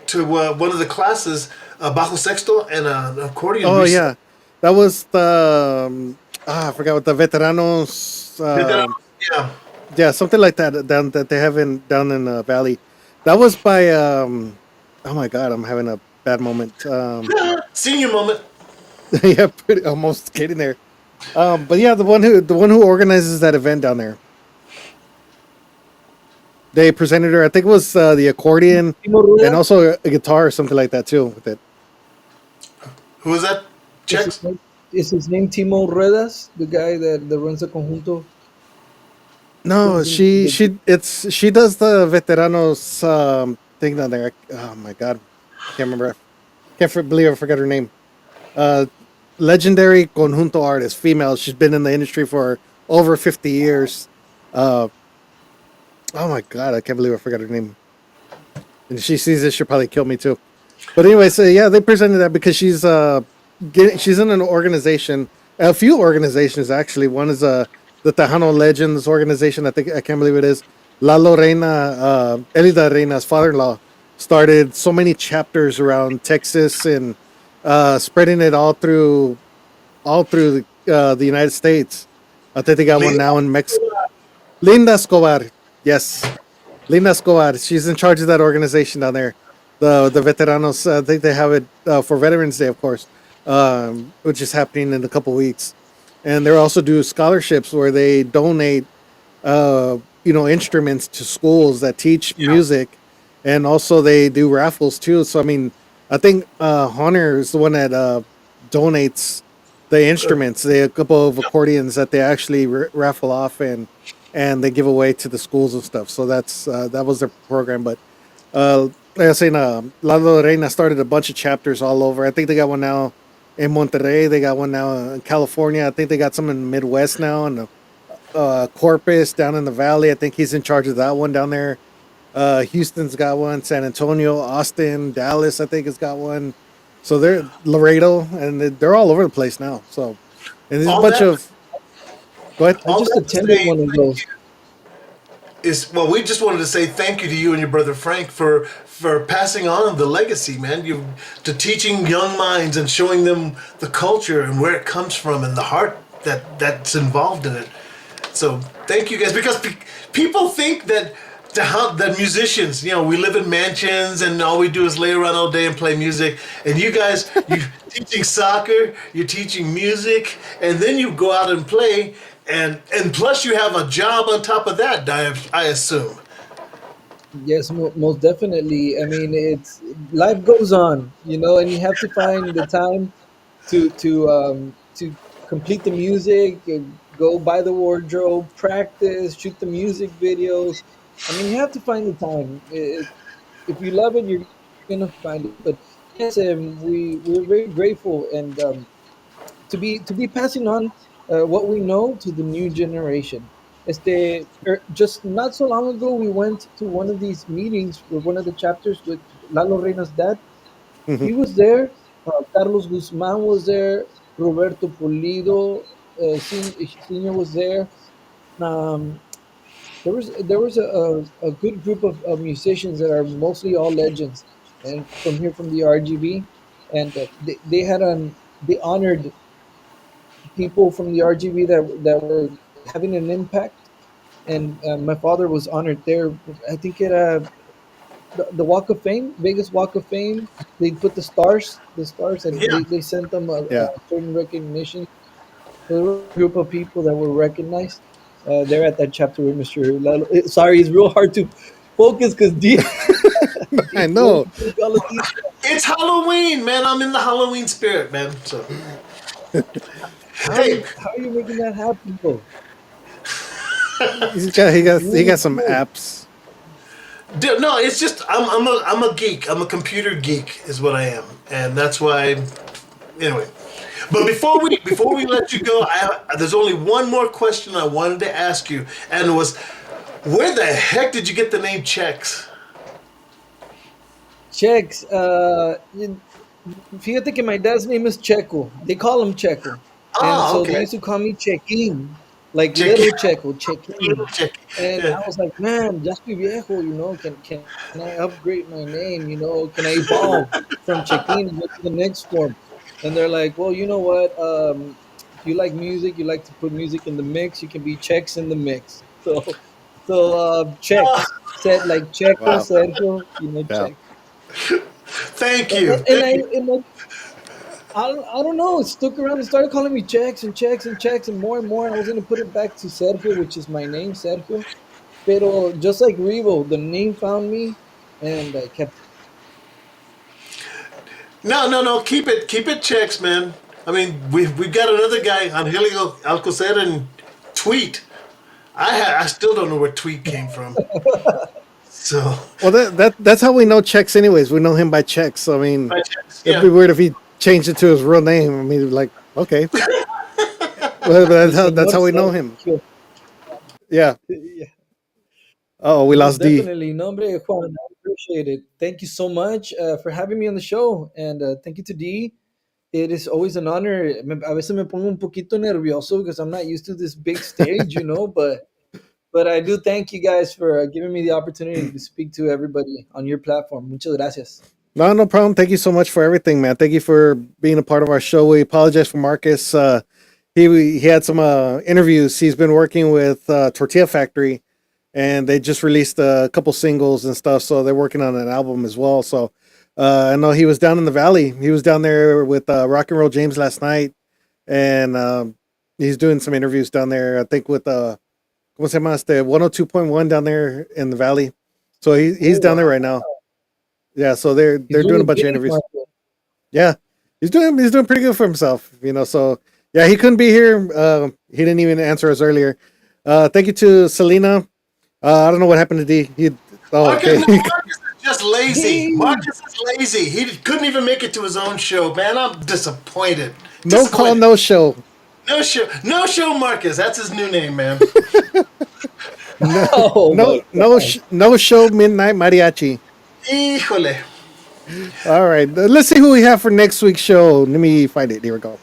to one of the classes, bajo sexto and an accordion. Oh yeah, that was the I forgot what the veteranos. Yeah. Yeah, something like that down that they have down in the valley. That was by oh my god, I'm having a bad moment. Senior moment. Yeah, pretty almost getting there. But yeah, the one who organizes that event down there. They presented her. I think it was the accordion Timo and Rueda, also a guitar or something like that too with it. Who was that? is his Checks. name, is his name Timo Ruedas, the guy that runs the conjunto? No, The, she does the veteranos thing down there. Oh my god, I can't remember. Believe I forgot her name. Uh, Legendary conjunto artist, female. She's been in the industry for over 50 years. Uh, oh my god, I can't believe I forgot her name. And if she sees this, she'll probably kill me too. But anyway, so yeah, they presented that because she's in an organization, a few organizations actually. One is the Tejano Legends organization. I can't believe it is. Lalo Reina, Elida Reina's father-in-law, started so many chapters around Texas and spreading it all through the United States. I think they got one now in Mexico. Linda Escobar, yes, Linda Escobar. She's in charge of that organization down there. The veteranos. I think they have it for Veterans Day, of course, which is happening in a couple weeks. And they also do scholarships where they donate, instruments to schools that teach music, and also they do raffles too. So I mean, I think Hunter is the one that donates the instruments. They a couple of accordions that they actually raffle off and they give away to the schools and stuff. So that was their program. But like I was saying, Lalo Reina started a bunch of chapters all over. I think they got one now in Monterrey. They got one now in California. I think they got some in the Midwest now, and Corpus down in the Valley. I think he's in charge of that one down there. Houston's got one. San Antonio, Austin, Dallas. I think has got one. So they're Laredo, and they're all over the place now. So, and there's a All bunch that, of. Go ahead. I all just that to attended say one of those. is, well, we just wanted to say thank you to you and your brother Frank for passing on the legacy, man. You to teaching young minds and showing them the culture and where it comes from and the heart that's involved in it. So thank you guys, because people think that that musicians, we live in mansions and all we do is lay around all day and play music. And you guys, you're teaching soccer, you're teaching music, and then you go out and play, and plus you have a job on top of that. I assume. Yes, most definitely. I mean, it's life goes on, and you have to find the time to complete the music, go buy the wardrobe, practice, shoot the music videos. I mean, you have to find the time. If you love it, you're gonna find it. But yes, we're very grateful and to be passing on what we know to the new generation. Just not so long ago, we went to one of these meetings with one of the chapters with Lalo Reina's dad. He was there. Carlos Guzman was there. Roberto Pulido Senior was there. Um, there was a good group of musicians that are mostly all legends, and from here from the RGB, and they honored people from the RGB that were having an impact, and my father was honored there. I think the Walk of Fame, Vegas Walk of Fame. They put the stars, and Yeah. they sent them a Yeah. certain recognition. So there was a group of people that were recognized. They're at that chapter with Mr. Lalo. Sorry, it's real hard to focus because I Deep wants know. to take all of these. It's Halloween, man. I'm in the Halloween spirit, man. So, hey, How are you making that happen, though? He got some You apps. no, it's just I'm a geek. I'm a computer geek, is what I am, and that's why. Anyway, but before we let you go, there's only one more question I wanted to ask you, and it was, where the heck did you get the name Chex? Checks. Fíjate que my dad's name is Checo. They call him Checo. And Ah, so they okay. used to call me Chequín, like Check. little Checo, Chequín. Check. And Yeah. I was like, man, ya estoy viejo, can I upgrade my name, Can I evolve from Chequín and go to the next form? And they're like, well, you know what? If you like music, you like to put music in the mix, you can be Checks in the mix. So Checks, said like Checo, Wow. Sergio, Yeah. Check. Thank And, you. and Thank I you. and like, I don't know. It stuck around and started calling me checks and checks and checks and more and more. I was gonna put it back to Sergio, which is my name, Sergio. Pero just like Revo, the name found me, and I kept. No, no, no. Keep it checks, man. I mean, we've got another guy, Angelio Alcocer, and Tweet. I still don't know where Tweet came from. So, Well, that's how we know Chex. Anyways, we know him by Chex. I mean, it'd be yeah. weird if he changed it to his real name. I mean, like, okay, well, El that's señor how we know him. Sergio. Yeah. Yeah. Oh, we Well, lost D. definitely. No, hombre, Juan, I appreciate it. Thank you so much for having me on the show. And thank you to D. It is always an honor. A veces me pongo un poquito nervioso because I'm not used to this big stage, but I do thank you guys for giving me the opportunity to speak to everybody on your platform. Muchas gracias. No, no problem. Thank you so much for everything, man. Thank you for being a part of our show. We apologize for Marcus. He had some interviews. He's been working with Tortilla Factory, and they just released a couple singles and stuff. So they're working on an album as well. So I know he was down in the valley. He was down there with Rock and Roll James last night, and he's doing some interviews down there. I think with ¿cómo se llama? 102.1 down there in the valley. So he's Oh, down there wow. right now. Yeah, so they're He's doing a really bunch of big, interviews. Marco. Yeah, he's doing pretty good for himself. So yeah, he couldn't be here. He didn't even answer us earlier. Thank you to Selena. I don't know what happened to D. Oh, Marcus, okay. no, Marcus is just lazy. D. Marcus is lazy. He couldn't even make it to his own show, man. I'm disappointed. No call, Disappointed. no show. No show. No show, Marcus. That's his new name, man. No, Oh, my God. no show. Midnight Mariachi. Híjole. All right, let's see who we have for next week's show. Let me find it. Here we go.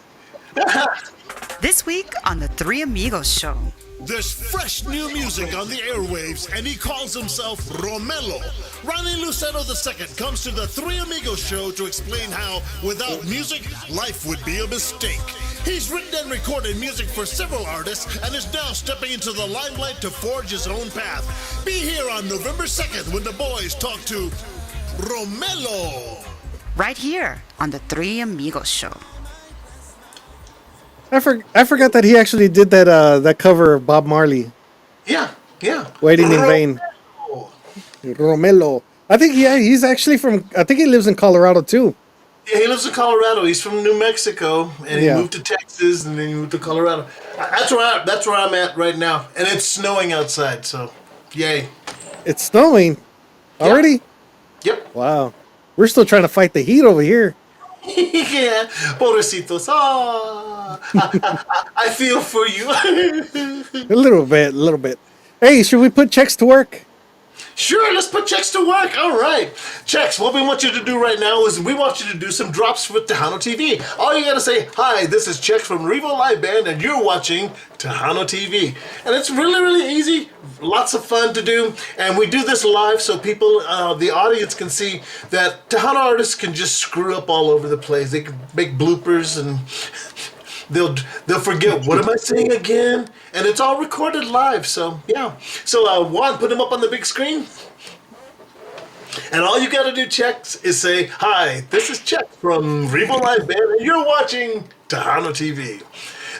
This week on the Three Amigos Show. There's fresh new music on the airwaves, and he calls himself Romelo. Ronnie Lucero II comes to the Three Amigos show to explain how, without music, life would be a mistake. He's written and recorded music for several artists and is now stepping into the limelight to forge his own path. Be here on November 2nd when the boys talk to Romelo. Right here on the Three Amigos Show. I forgot that he actually did that cover of Bob Marley, Yeah, yeah. "Waiting in Vain." Romelo. I think he's actually from. I think he lives in Colorado too. Yeah, he lives in Colorado. He's from New Mexico, and he Yeah. moved to Texas, and then he moved to Colorado. That's where I'm at right now, and it's snowing outside. So, yay! It's snowing already. Yep. Wow, we're still trying to fight the heat over here. Yeah, pobrecitos. Oh, I feel for you. A little bit, a little bit. Hey, should we put checks to work? Sure, let's put Chex to work. All right. Chex, what we want you to do right now is we want you to do some drops with Tejano TV. All you gotta say, hi, this is Chex from Revo Live Band, and you're watching Tejano TV. And it's really, really easy. Lots of fun to do. And we do this live so people, the audience can see that Tejano artists can just screw up all over the place. They can make bloopers and they'll forget what am I saying again, and it's all recorded live. So yeah. So Juan, put them up on the big screen, and all you gotta do, Chex, is say, "Hi, this is Chex from Revo Live Band, and you're watching Tejano TV."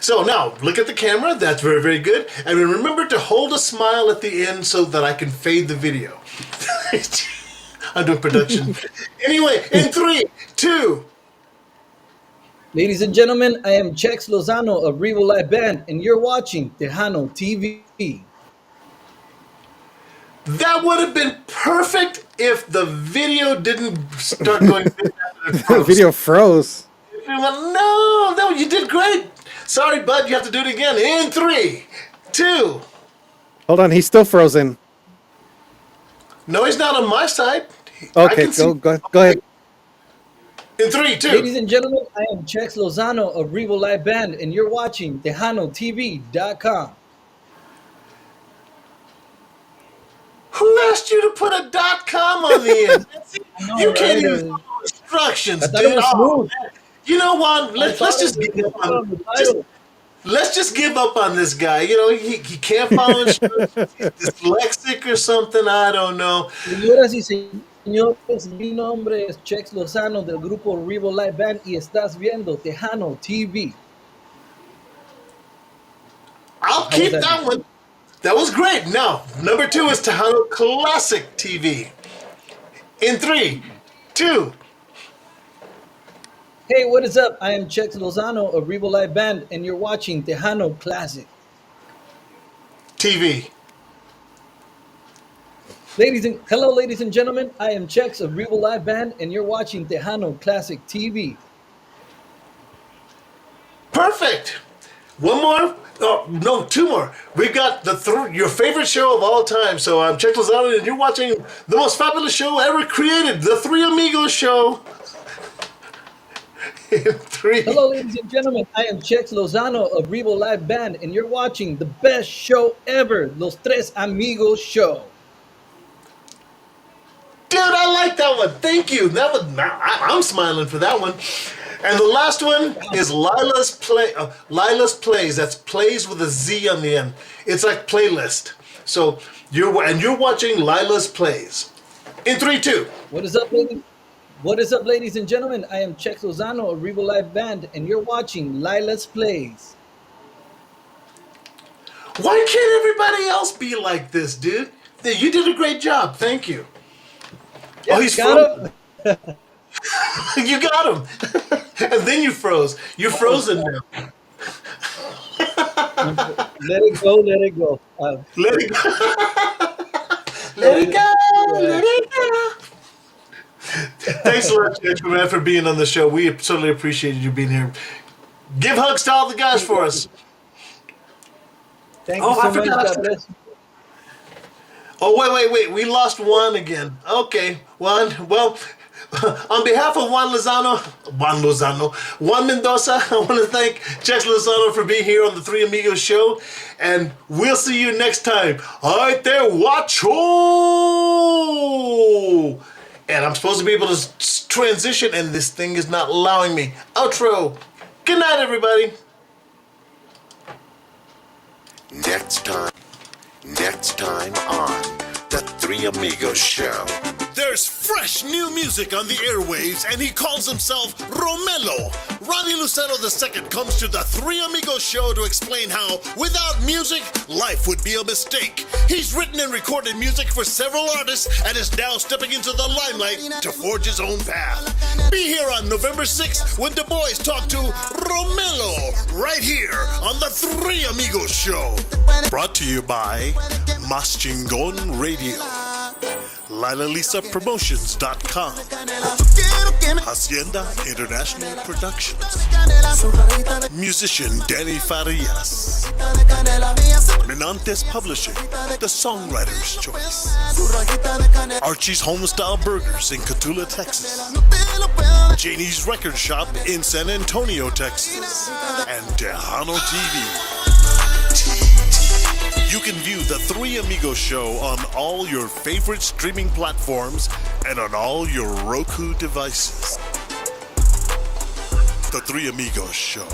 So now look at the camera. That's very, very good. And remember to hold a smile at the end so that I can fade the video. I'm doing production. Anyway, in 3, 2. Ladies and gentlemen, I am Chex Lozano of Revo Live Band, and you're watching Tejano TV. That would have been perfect if the video didn't start going. The video froze. No, you did great. Sorry, bud, you have to do it again. In 3, 2. Hold on, he's still frozen. No, he's not on my side. I Okay, can see- go ahead. In 3, 2. Ladies and gentlemen, I am Chex Lozano of Revo Live Band, and you're watching TejanoTV.com. Who asked you to put a .com on the end? You can't even follow instructions, I thought dude. it was Oh, smooth. man. You know what? Let's just give up on let's just give up on this guy. He can't follow instructions. He's dyslexic or something. I don't know. Señoras y señores, mi nombre es Chex Lozano del grupo Revo Live Band y estás viendo Tejano TV. I'll keep that? that one. That was great. Now, number 2 is Tejano Classic TV. In 3, 2. Hey, what is up? I am Chex Lozano of Revo Live Band, and you're watching Tejano Classic. TV. Hello, ladies and gentlemen. I am Chex of Revo Live Band, and you're watching Tejano Classic TV. Perfect. One more. Oh, no, two more. We've got your favorite show of all time. So I'm Chex Lozano, and you're watching the most fabulous show ever created, the Three Amigos Show. Hello, ladies and gentlemen. I am Chex Lozano of Revo Live Band, and you're watching the best show ever, Los Tres Amigos Show. Dude, I like that one. Thank you. I'm smiling for that one. And the last one is Lila's Plays. That's plays with a Z on the end. It's like playlist. So you're watching Lila's Plays. In 3, 2. What is up, ladies? What is up, ladies and gentlemen? I am Chex Lozano of Revo Live Band, and you're watching Lila's Plays. Why can't everybody else be like this, dude? You did a great job. Thank you. Yeah, oh, he's frozen. You got him. And then you froze. You're frozen now. Let it go, let it go. Let it go. Let it go. Let it go. Thanks a lot, man, for being on the show. We certainly appreciated you being here. Give hugs to all the guys for us. Thank you so much. God bless you. Oh, wait. We lost Juan again. Okay, Juan. Well, on behalf of Juan Mendoza, I want to thank Chex Lozano for being here on the Three Amigos show. And we'll see you next time. All right there, watcho! And I'm supposed to be able to transition, and this thing is not allowing me. Outro. Good night, everybody. Next time on the Three Amigos Show. There's fresh new music on the airwaves, and he calls himself Romelo. Ronnie Lucero II comes to the Three Amigos Show to explain how, without music, life would be a mistake. He's written and recorded music for several artists and is now stepping into the limelight to forge his own path. Be here on November 6th when the boys talk to Romelo, right here on the Three Amigos Show. Brought to you by Mas Chingon Radio, LilaLisaPromotions.com, Hacienda International Productions, musician Danny Farias, Menantes Publishing, the songwriter's choice, Archie's Homestyle Burgers in Cotulla, Texas, Janie's Record Shop in San Antonio, Texas, and Tejano TV. You can view the Three Amigos show on all your favorite streaming platforms and on all your Roku devices. The Three Amigos Show.